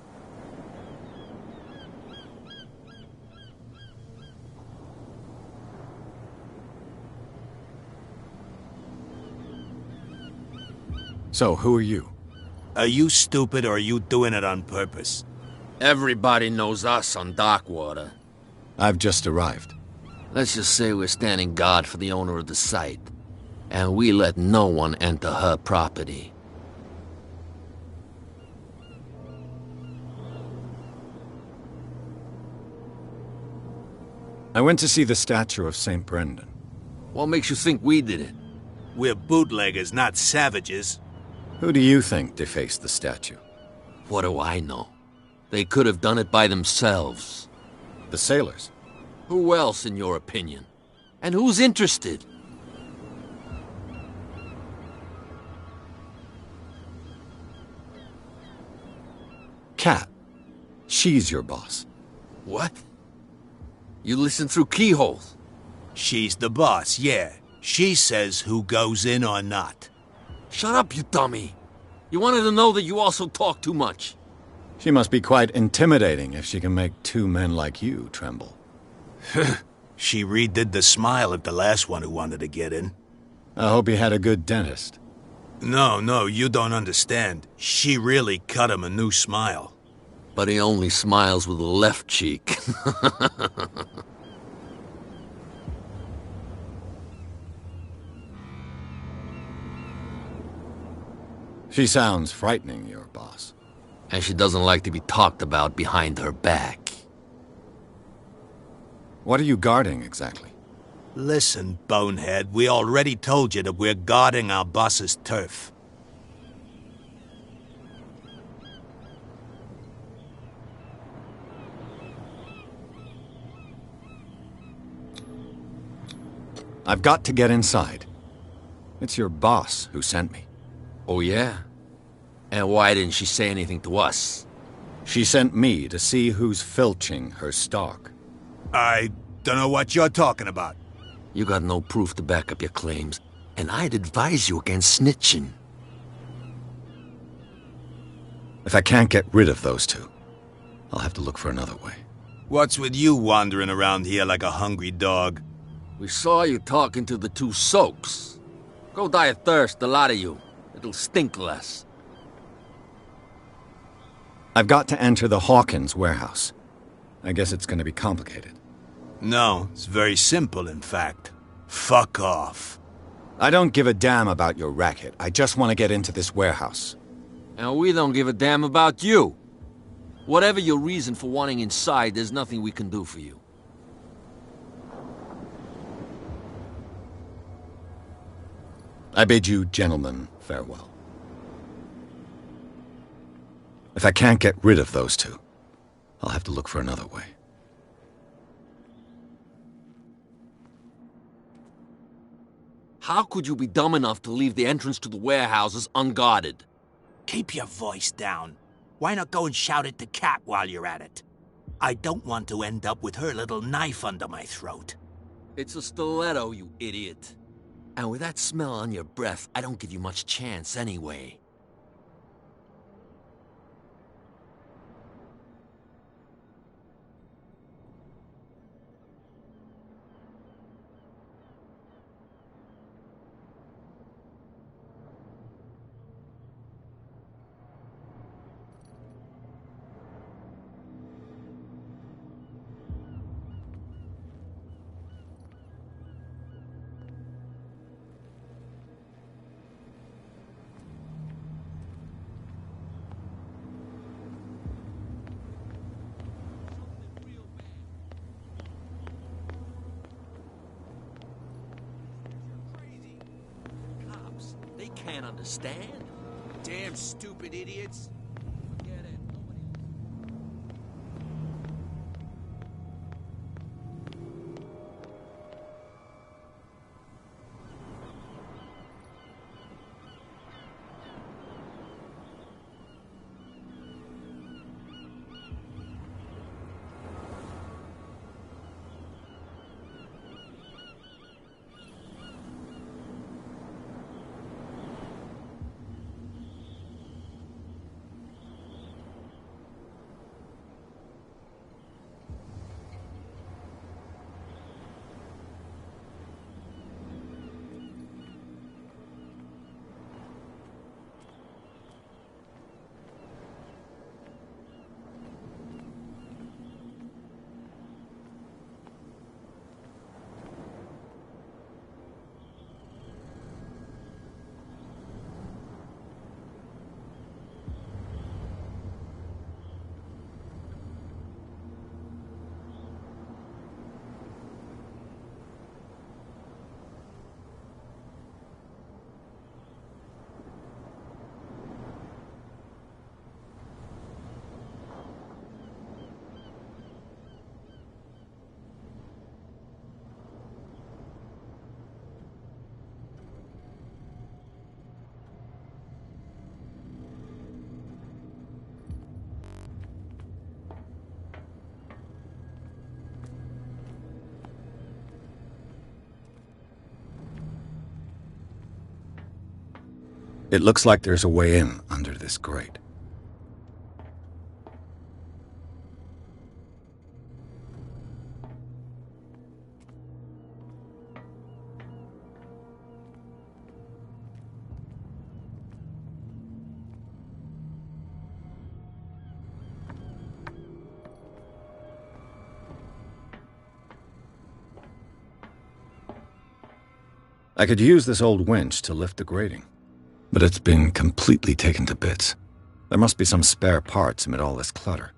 So, who are you? Are you stupid or are you doing it on purpose? Everybody knows us on Darkwater. I've just arrived. Let's just say we're standing guard for the owner of the site. And we let no one enter her property. I went to see the statue of St. Brendan. What makes you think we did it? We're bootleggers, not savages. Who do you think defaced the statue? What do I know? They could have done it by themselves. The sailors? Who else, in your opinion? And who's interested? Kat. She's your boss. What? You listen through keyholes? She's the boss, yeah. She says who goes in or not. Shut up, you dummy. You wanted to know that you also talk too much. She must be quite intimidating if she can make two men like you tremble. She redid the smile at the last one who wanted to get in. I hope he had a good dentist. No, you don't understand. She really cut him a new smile. But he only smiles with the left cheek. She sounds frightening, your boss. And she doesn't like to be talked about behind her back. What are you guarding, exactly? Listen, bonehead, we already told you that we're guarding our boss's turf. I've got to get inside. It's your boss who sent me. Oh, yeah? And why didn't she say anything to us? She sent me to see who's filching her stock. I don't know what you're talking about. You got no proof to back up your claims, and I'd advise you against snitching. If I can't get rid of those two, I'll have to look for another way. What's with you wandering around here like a hungry dog? We saw you talking to the two soaks. Go die of thirst, the lot of you. It'll stink less. I've got to enter the Hawkins warehouse. I guess it's going to be complicated. No, it's very simple, in fact. Fuck off. I don't give a damn about your racket. I just want to get into this warehouse. And we don't give a damn about you. Whatever your reason for wanting inside, there's nothing we can do for you. I bid you gentlemen farewell. If I can't get rid of those two, I'll have to look for another way. How could you be dumb enough to leave the entrance to the warehouses unguarded? Keep your voice down. Why not go and shout at the cat while you're at it? I don't want to end up with her little knife under my throat. It's a stiletto, you idiot. And with that smell on your breath, I don't give you much chance anyway. They can't understand. Damn stupid idiots. Forget it. It looks like there's a way in under this grate. I could use this old winch to lift the grating, but it's been completely taken to bits. There must be some spare parts amid all this clutter.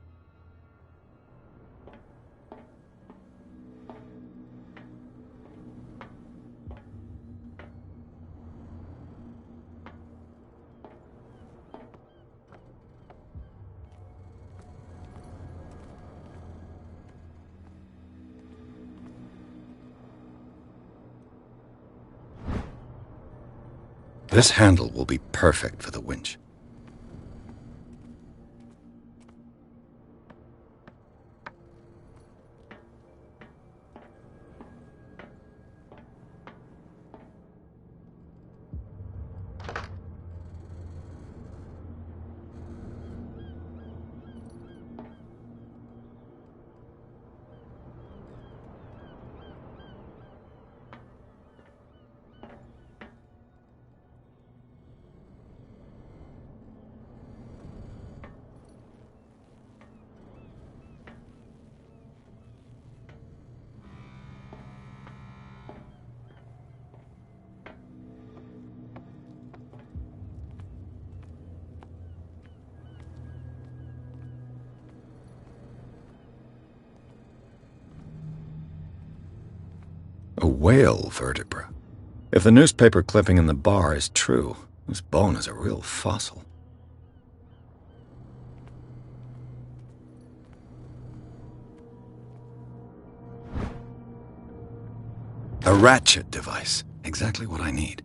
This handle will be perfect for the winch. A whale vertebra. If the newspaper clipping in the bar is true, this bone is a real fossil. A ratchet device. Exactly what I need.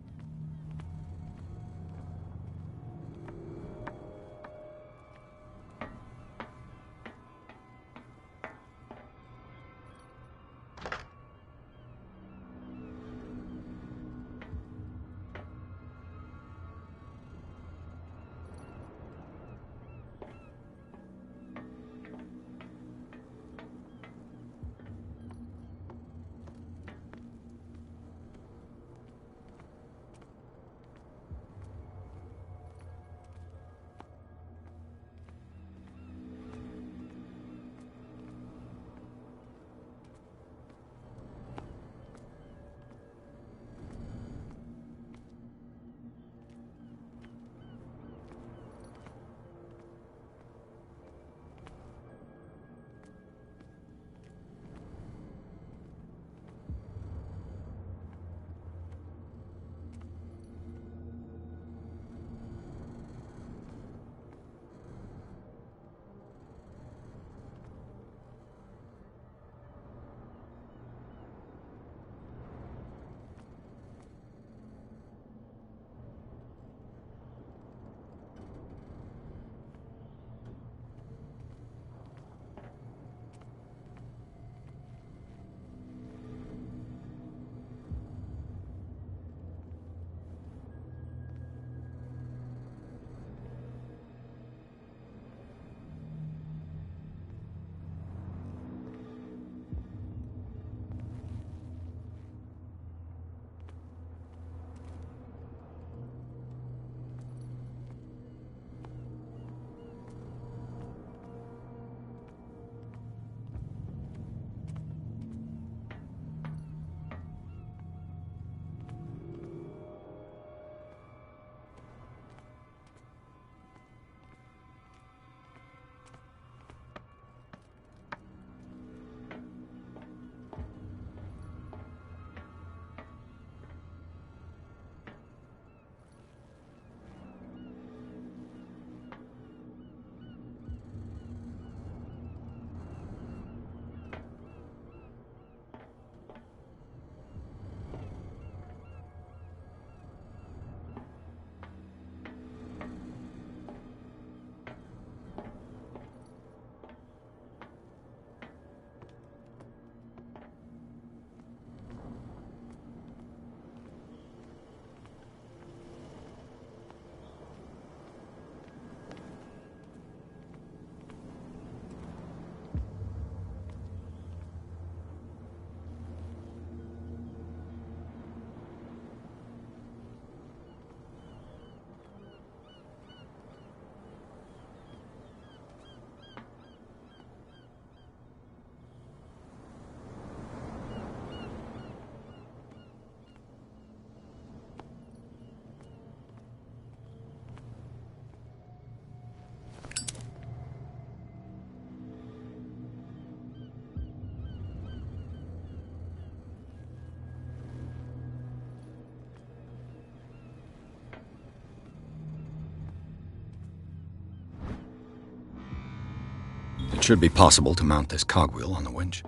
It should be possible to mount this cogwheel on the winch.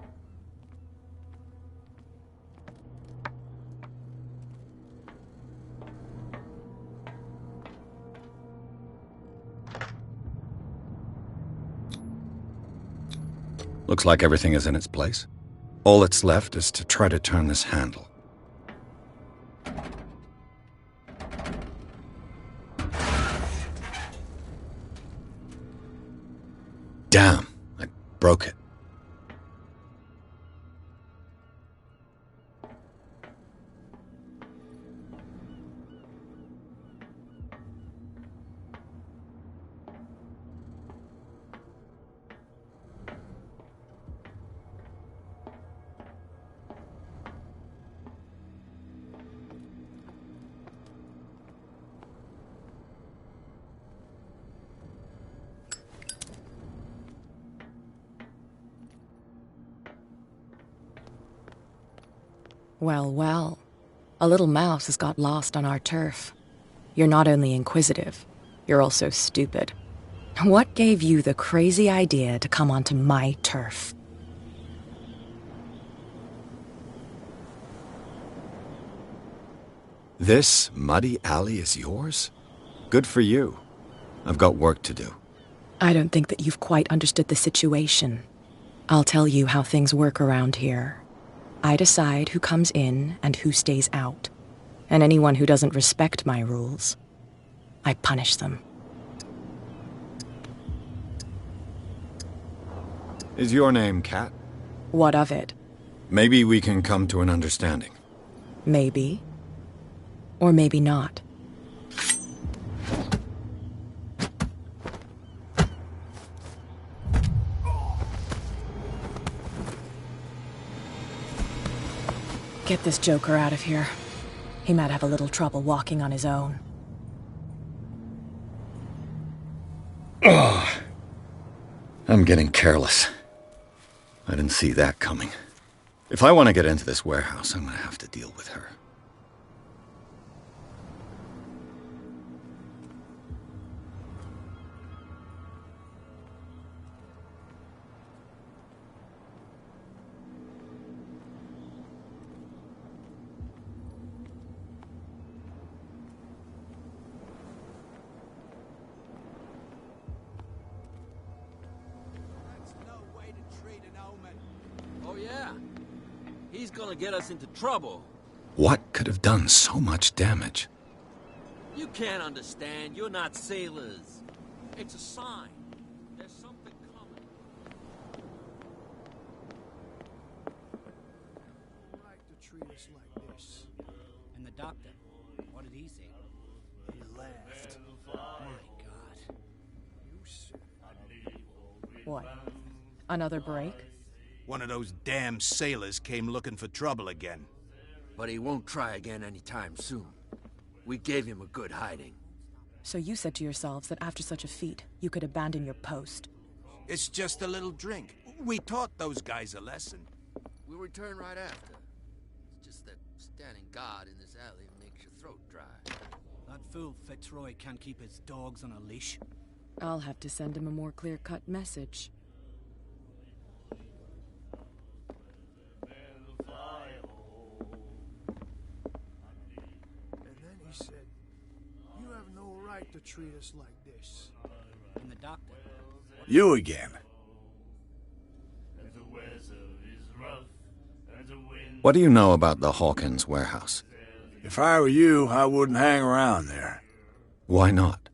Looks like everything is in its place. All that's left is to try to turn this handle. Damn, I broke it. Well, well. A little mouse has got lost on our turf. You're not only inquisitive, you're also stupid. What gave you the crazy idea to come onto my turf? This muddy alley is yours? Good for you. I've got work to do. I don't think that you've quite understood the situation. I'll tell you how things work around here. I decide who comes in and who stays out. And anyone who doesn't respect my rules, I punish them. Is your name Cat? What of it? Maybe we can come to an understanding. Maybe. Or maybe not. Get this joker out of here. He might have a little trouble walking on his own. Oh, I'm getting careless. I didn't see that coming. If I want to get into this warehouse, I'm going to have to deal with her. He's gonna get us into trouble. What could have done so much damage? You can't understand. You're not sailors. It's a sign. There's something coming. Right to treat us like this. And the doctor, what did he say? He laughed. My God. You said it. What? Another break? One of those damn sailors came looking for trouble again. But he won't try again anytime soon. We gave him a good hiding. So you said to yourselves that after such a feat, you could abandon your post. It's just a little drink. We taught those guys a lesson. We'll return right after. It's just that standing guard in this alley makes your throat dry. That fool Fitzroy can't keep his dogs on a leash. I'll have to send him a more clear-cut message. He said, you have no right to treat us like this. And the doctor. You again. What do you know about the Hawkins warehouse? If I were you, I wouldn't hang around there. Why not?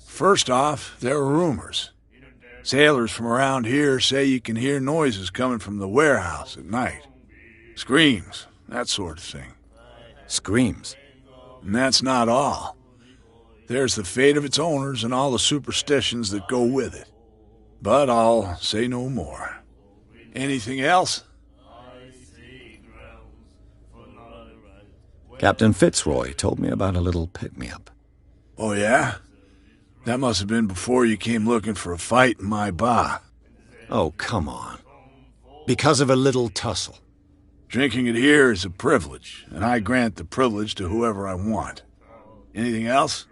First off, there are rumors. Sailors from around here say you can hear noises coming from the warehouse at night. Screams, that sort of thing. Screams? And that's not all. There's the fate of its owners and all the superstitions that go with it. But I'll say no more. Anything else? Captain Fitzroy told me about a little pick-me-up. Oh, yeah? That must have been before you came looking for a fight in my bar. Oh, come on. Because of a little tussle. Drinking it here is a privilege, and I grant the privilege to whoever I want. Anything else?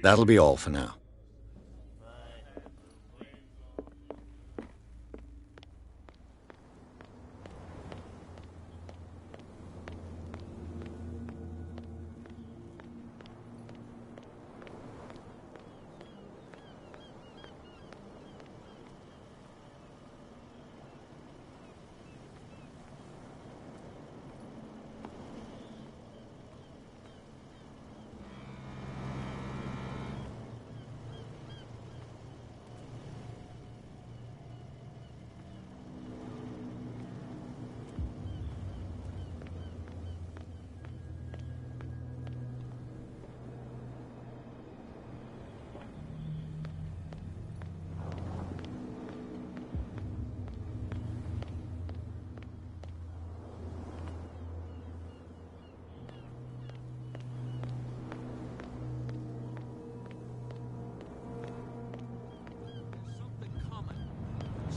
That'll be all for now.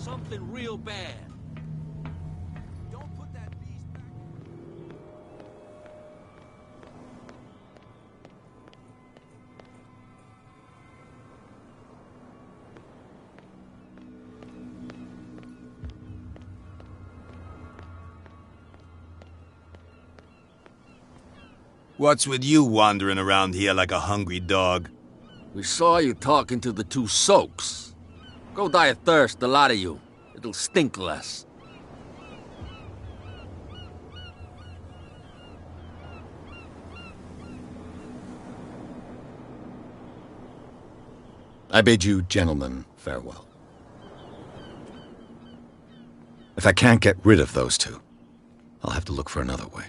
Something real bad. Don't put that beast back. What's with you wandering around here like a hungry dog? We saw you talking to the two soaks. Go die of thirst, the lot of you. It'll stink less. I bid you gentlemen farewell. If I can't get rid of those two, I'll have to look for another way.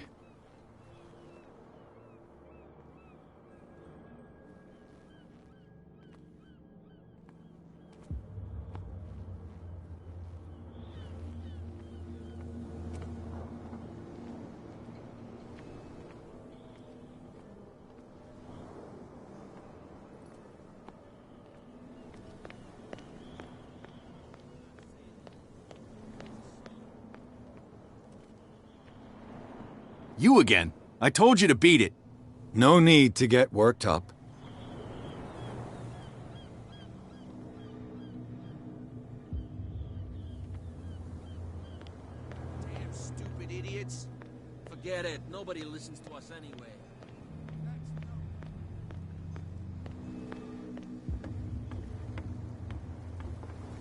You again. I told you to beat it. No need to get worked up. Damn stupid idiots. Forget it. Nobody listens to us anyway.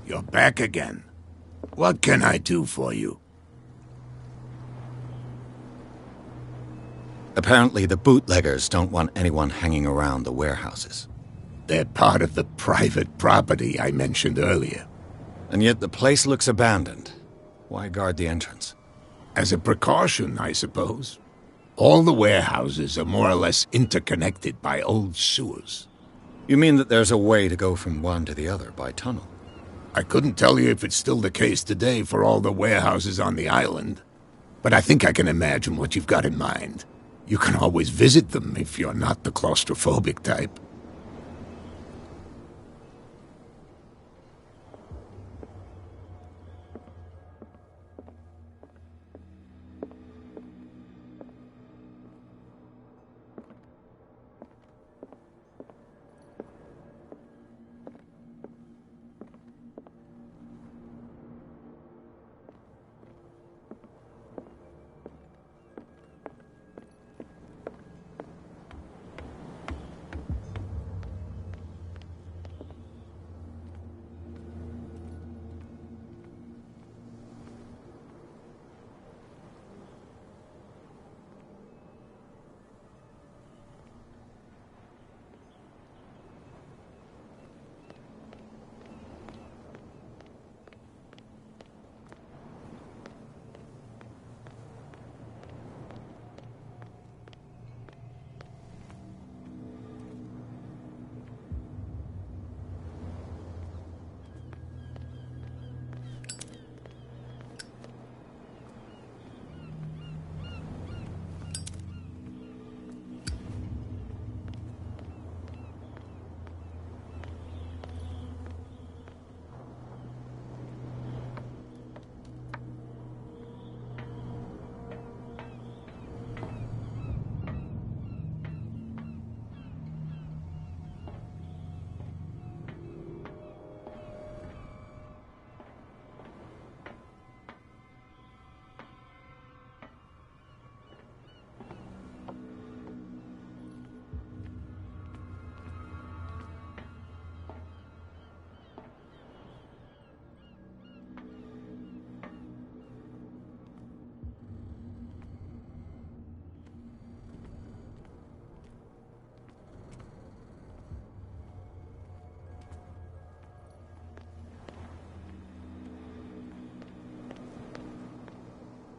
You're back again. What can I do for you? Apparently the bootleggers don't want anyone hanging around the warehouses. They're part of the private property I mentioned earlier. And yet the place looks abandoned. Why guard the entrance? As a precaution, I suppose. All the warehouses are more or less interconnected by old sewers. You mean that there's a way to go from one to the other by tunnel? I couldn't tell you if it's still the case today for all the warehouses on the island, but I think I can imagine what you've got in mind. You can always visit them if you're not the claustrophobic type.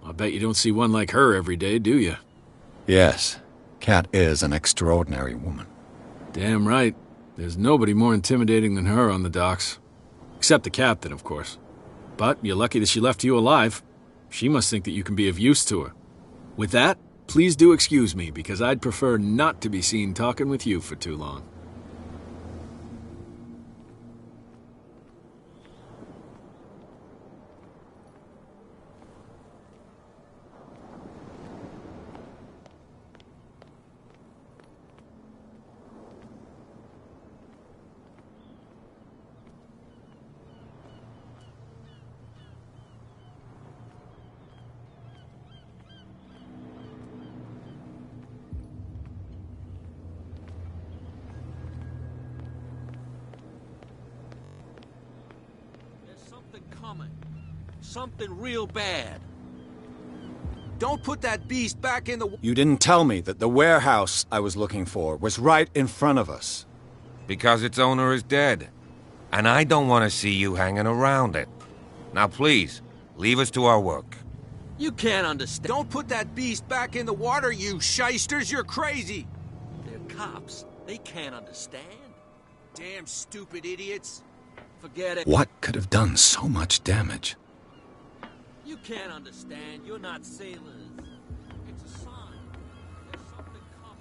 I bet you don't see one like her every day, do you? Yes. Cat is an extraordinary woman. Damn right. There's nobody more intimidating than her on the docks. Except the captain, of course. But you're lucky that she left you alive. She must think that you can be of use to her. With that, please do excuse me, because I'd prefer not to be seen talking with you for too long. coming. Something real bad. Don't put that beast back in the... You didn't tell me that the warehouse I was looking for was right in front of us. Because its owner is dead. And I don't want to see you hanging around it. Now please, leave us to our work. You can't understand. Don't put that beast back in the water, you shysters. You're crazy. They're cops. They can't understand. Damn stupid idiots. Forget it. What could have done so much damage? You can't understand. You're not sailors. It's a sign. There's something coming.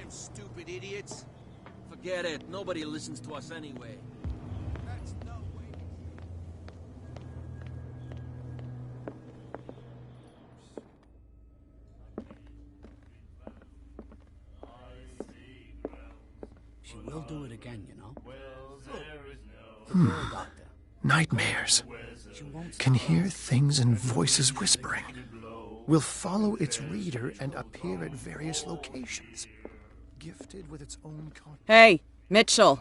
Stupid idiots. Forget it. Nobody listens to us anyway. That's no way. She will do it again, you know. Nightmares. Can hear things and voices whispering. Will follow its reader and appear at various locations. Gifted with its own Hey, Mitchell.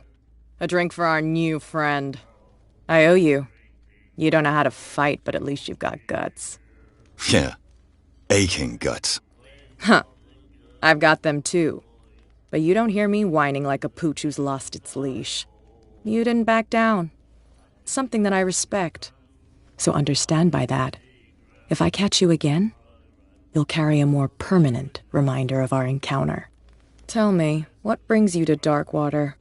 A drink for our new friend. I owe you. You don't know how to fight, but at least you've got guts. Yeah, aching guts. Huh. I've got them too. But you don't hear me whining like a pooch who's lost its leash. You didn't back down. Something that I respect. So understand by that, if I catch you again, you'll carry a more permanent reminder of our encounter. Tell me, what brings you to Darkwater?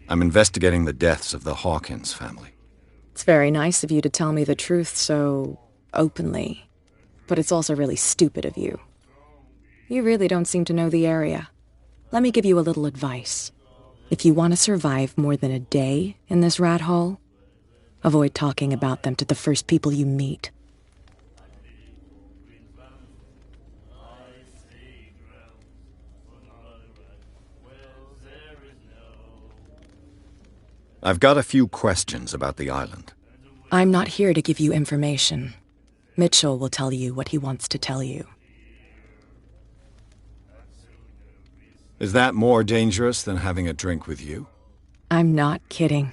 I'm investigating the deaths of the Hawkins family. It's very nice of you to tell me the truth so openly. But it's also really stupid of you. You really don't seem to know the area. Let me give you a little advice. If you want to survive more than a day in this rat hole, avoid talking about them to the first people you meet. I've got a few questions about the island. I'm not here to give you information. Mitchell will tell you what he wants to tell you. Is that more dangerous than having a drink with you? I'm not kidding.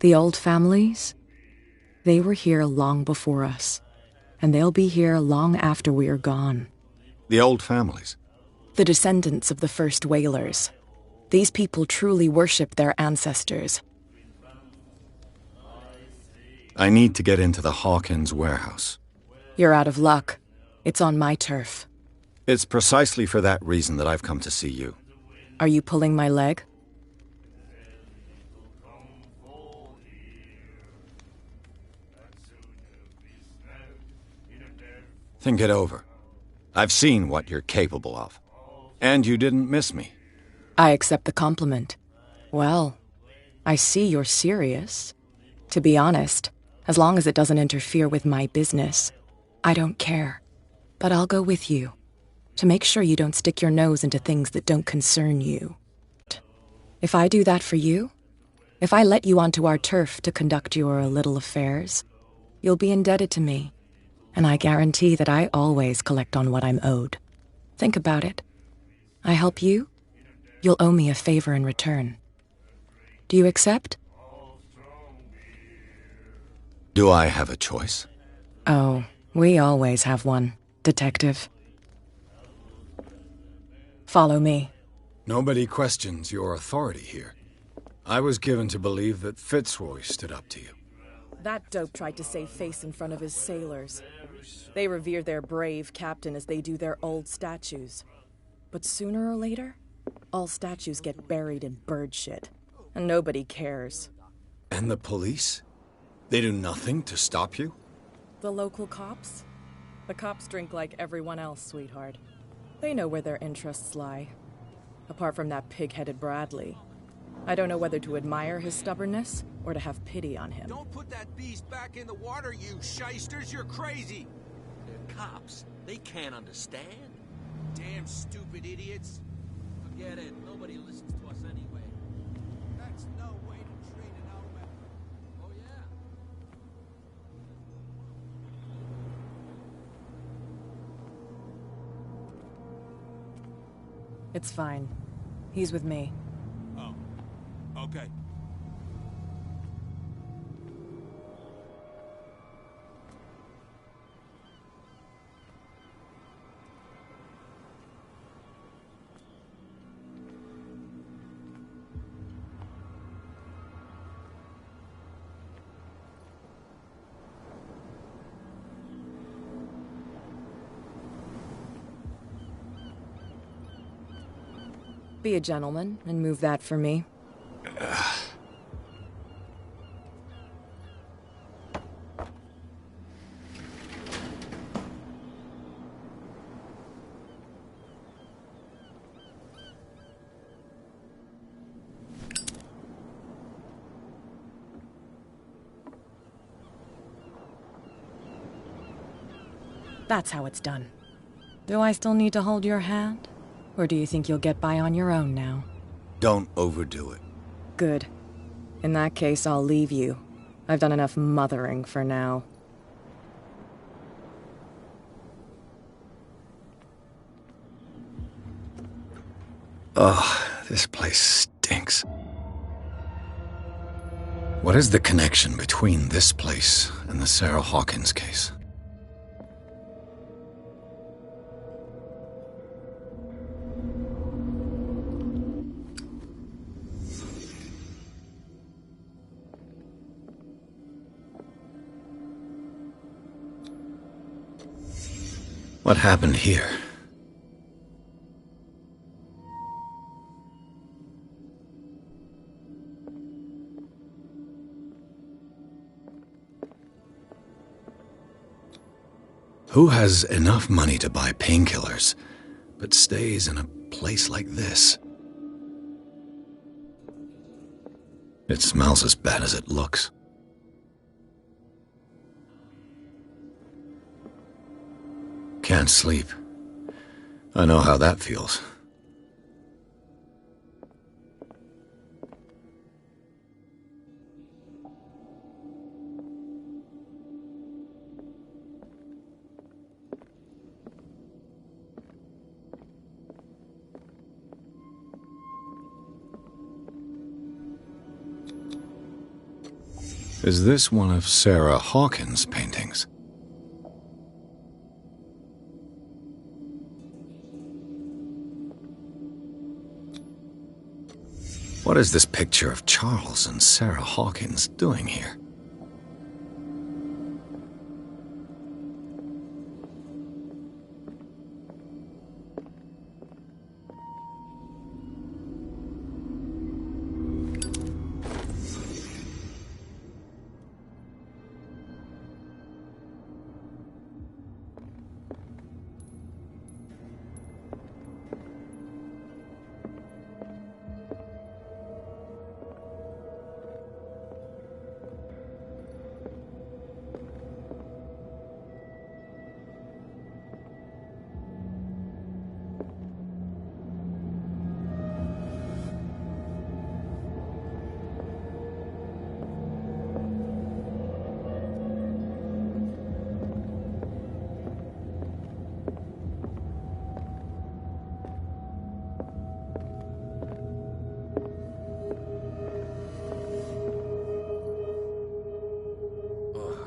The old families, they were here long before us. And they'll be here long after we're gone. The old families? The descendants of the first whalers. These people truly worship their ancestors. I need to get into the Hawkins warehouse. You're out of luck. It's on my turf. It's precisely for that reason that I've come to see you. Are you pulling my leg? Think it over. I've seen what you're capable of. And you didn't miss me. I accept the compliment. Well, I see you're serious. To be honest, as long as it doesn't interfere with my business, I don't care. But I'll go with you, to make sure you don't stick your nose into things that don't concern you. If I do that for you, if I let you onto our turf to conduct your little affairs, you'll be indebted to me, and I guarantee that I always collect on what I'm owed. Think about it. I help you, you'll owe me a favor in return. Do you accept? Do I have a choice? Oh, we always have one, Detective. Follow me. Nobody questions your authority here. I was given to believe that Fitzroy stood up to you. That dope tried to save face in front of his sailors. They revere their brave captain as they do their old statues. But sooner or later, all statues get buried in bird shit, and nobody cares. And the police? They do nothing to stop you? The local cops? The cops drink like everyone else, sweetheart. They know where their interests lie. Apart from that pig-headed Bradley. I don't know whether to admire his stubbornness or to have pity on him. Don't put that beast back in the water, you shysters! You're crazy! They're cops. They can't understand. Damn stupid idiots. Forget it. Nobody listens to us anyway. That's no way to treat an old man. Oh, yeah. It's fine. He's with me. Oh. Okay. Be a gentleman and move that for me. That's how it's done. Do I still need to hold your hand? Or do you think you'll get by on your own now? Don't overdo it. Good. In that case, I'll leave you. I've done enough mothering for now. Ugh, this place stinks. What is the connection between this place and the Sarah Hawkins case? What happened here? Who has enough money to buy painkillers, but stays in a place like this? It smells as bad as it looks. Can't sleep. I know how that feels. Is this one of Sarah Hawkins' paintings? What is this picture of Charles and Sarah Hawkins doing here?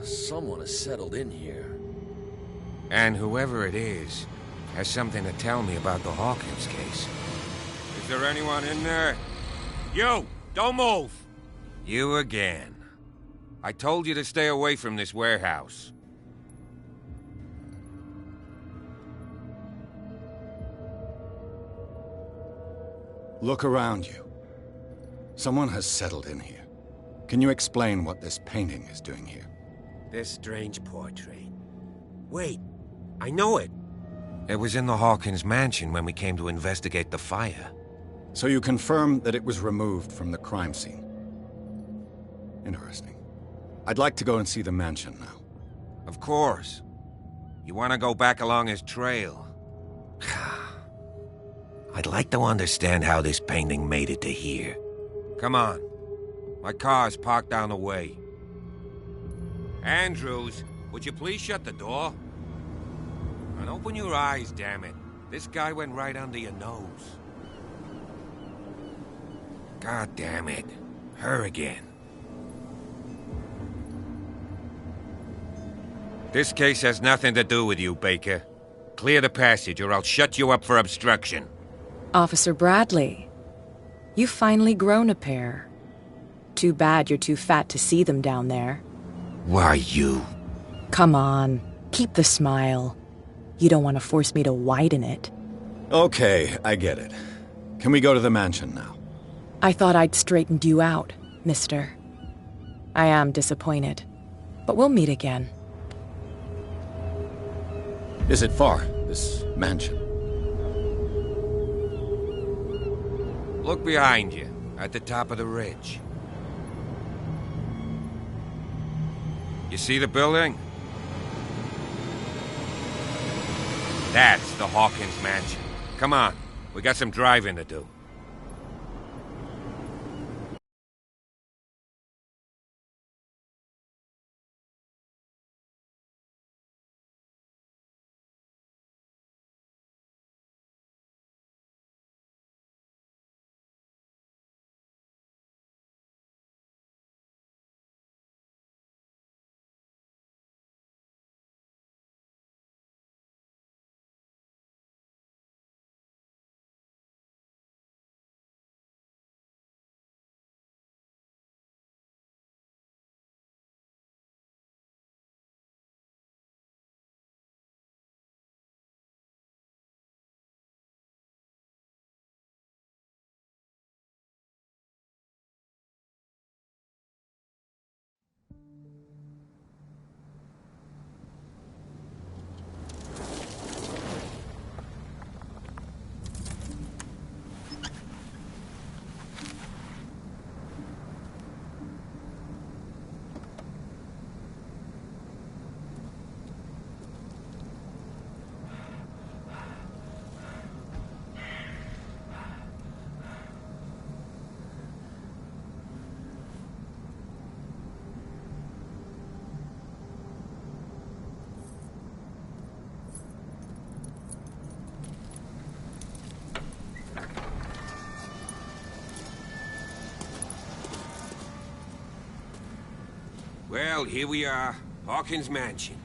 Someone has settled in here. And whoever it is has something to tell me about the Hawkins case. Is there anyone in there? You! Don't move! You again. I told you to stay away from this warehouse. Look around you. Someone has settled in here. Can you explain what this painting is doing here? This strange portrait. Wait, I know it. It was in the Hawkins mansion when we came to investigate the fire. So you confirm that it was removed from the crime scene? Interesting. I'd like to go and see the mansion now. Of course. You want to go back along his trail? I'd like to understand how this painting made it to here. Come on. My car's parked down the way. Andrews, would you please shut the door? And open your eyes, damn it. This guy went right under your nose. God damn it. Her again. This case has nothing to do with you, Baker. Clear the passage or I'll shut you up for obstruction. Officer Bradley, you've finally grown a pair. Too bad you're too fat to see them down there. Why, you? Come on, keep the smile. You don't want to force me to widen it. Okay, I get it. Can we go to the mansion now? I thought I'd straightened you out, mister. I am disappointed, but we'll meet again. Is it far, this mansion? Look behind you, at the top of the ridge. You see the building? That's the Hawkins mansion. Come on, we got some driving to do. Well, here we are. Hawkins Mansion.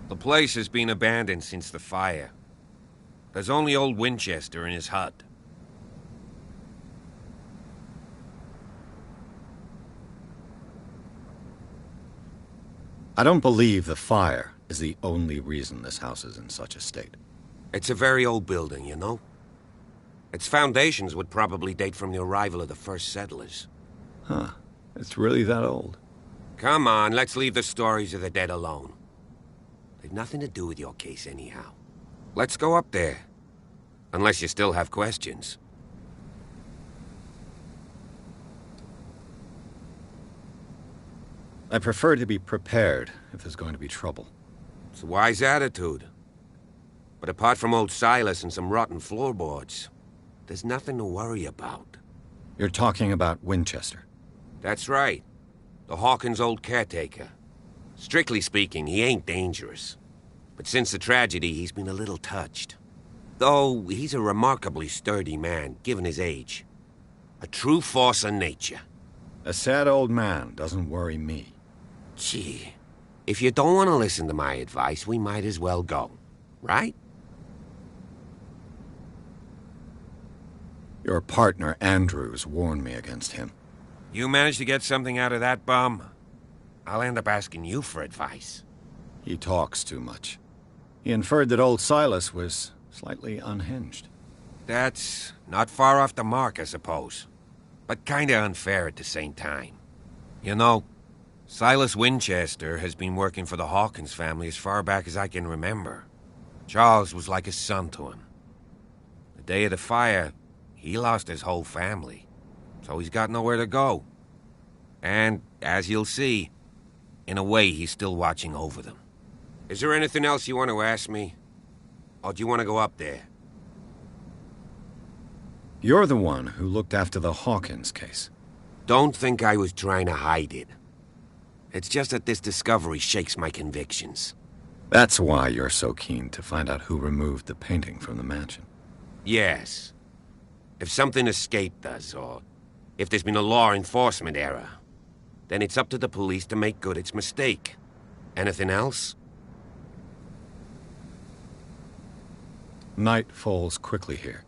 The place has been abandoned since the fire. There's only old Winchester in his hut. I don't believe the fire is the only reason this house is in such a state. It's a very old building, you know? Its foundations would probably date from the arrival of the first settlers. Huh. It's really that old. Come on, let's leave the stories of the dead alone. They've nothing to do with your case anyhow. Let's go up there. Unless you still have questions. I prefer to be prepared if there's going to be trouble. It's a wise attitude. But apart from old Silas and some rotten floorboards, there's nothing to worry about. You're talking about Winchester? That's right. The Hawkins' old caretaker. Strictly speaking, he ain't dangerous. But since the tragedy, he's been a little touched. Though, he's a remarkably sturdy man, given his age. A true force of nature. A sad old man doesn't worry me. Gee, if you don't want to listen to my advice, we might as well go. Right? Your partner, Andrews, warned me against him. You managed to get something out of that bum? I'll end up asking you for advice. He talks too much. He inferred that old Silas was slightly unhinged. That's not far off the mark, I suppose. But kinda unfair at the same time. You know, Silas Winchester has been working for the Hawkins family as far back as I can remember. Charles was like a son to him. The day of the fire, he lost his whole family. So he's got nowhere to go. And, as you'll see, in a way, he's still watching over them. Is there anything else you want to ask me? Or do you want to go up there? You're the one who looked after the Hawkins case. Don't think I was trying to hide it. It's just that this discovery shakes my convictions. That's why you're so keen to find out who removed the painting from the mansion. Yes. If something escaped us, or if there's been a law enforcement error, then it's up to the police to make good its mistake. Anything else? Night falls quickly here,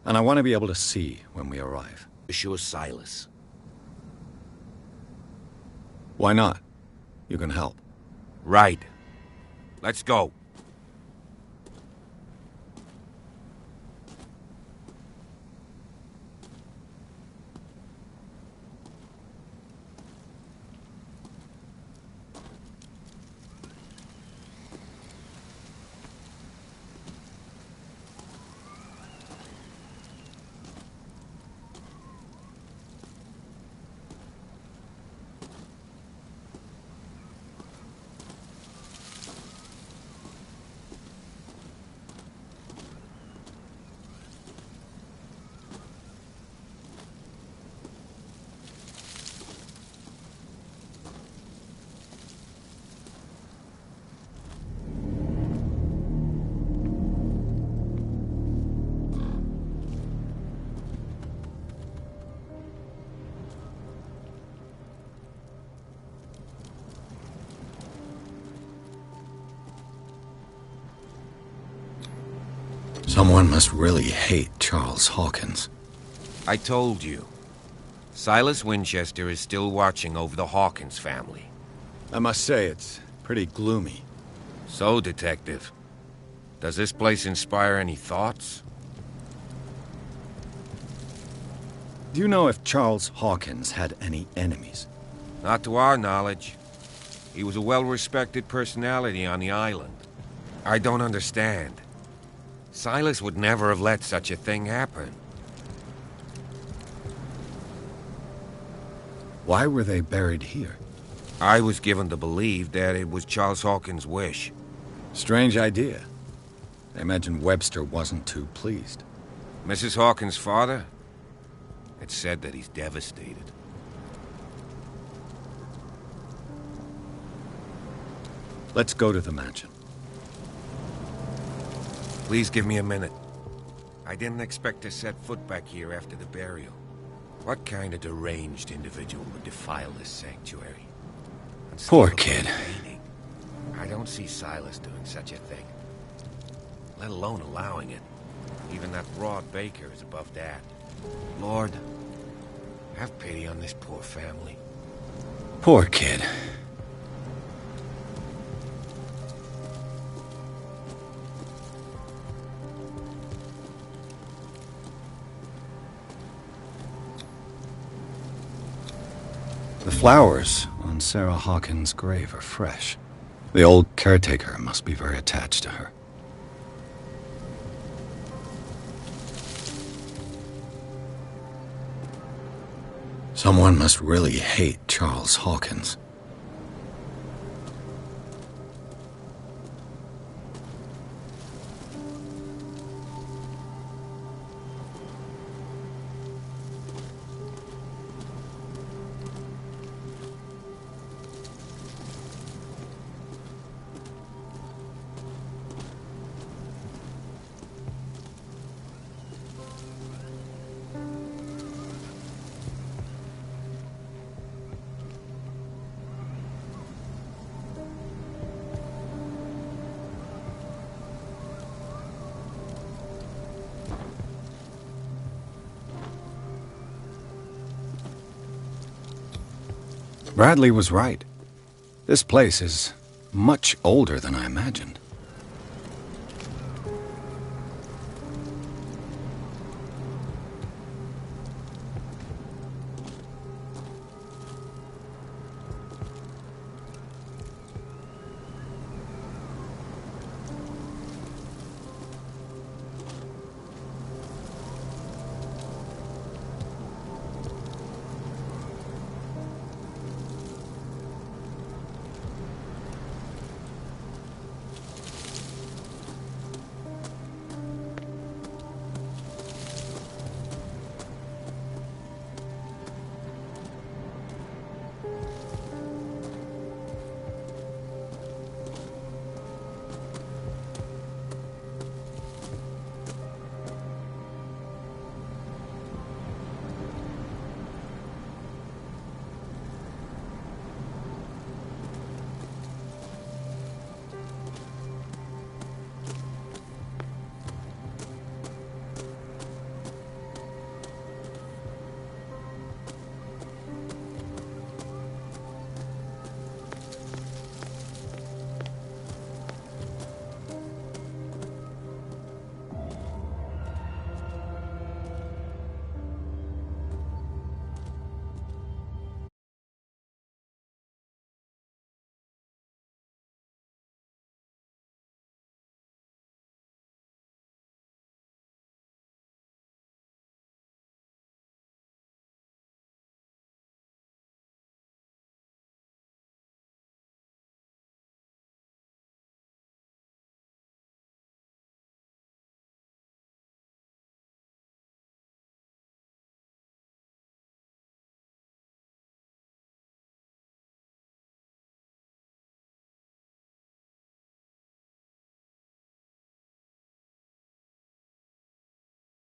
and I want to be able to see when we arrive. Assure Silas. Why not? You can help. Right. Let's go. Someone must really hate Charles Hawkins. I told you. Silas Winchester is still watching over the Hawkins family. I must say, it's pretty gloomy. So, Detective, does this place inspire any thoughts? Do you know if Charles Hawkins had any enemies? Not to our knowledge. He was a well-respected personality on the island. I don't understand. Silas would never have let such a thing happen. Why were they buried here? I was given to believe that it was Charles Hawkins' wish. Strange idea. I imagine Webster wasn't too pleased. Mrs. Hawkins' father? It's said that he's devastated. Let's go to the mansion. Please give me a minute. I didn't expect to set foot back here after the burial. What kind of deranged individual would defile this sanctuary? Poor kid. I don't see Silas doing such a thing. Let alone allowing it. Even that Rod Baker is above that. Lord, have pity on this poor family. Poor kid. The flowers on Sarah Hawkins' grave are fresh. The old caretaker must be very attached to her. Someone must really hate Charles Hawkins. Bradley was right. This place is much older than I imagined.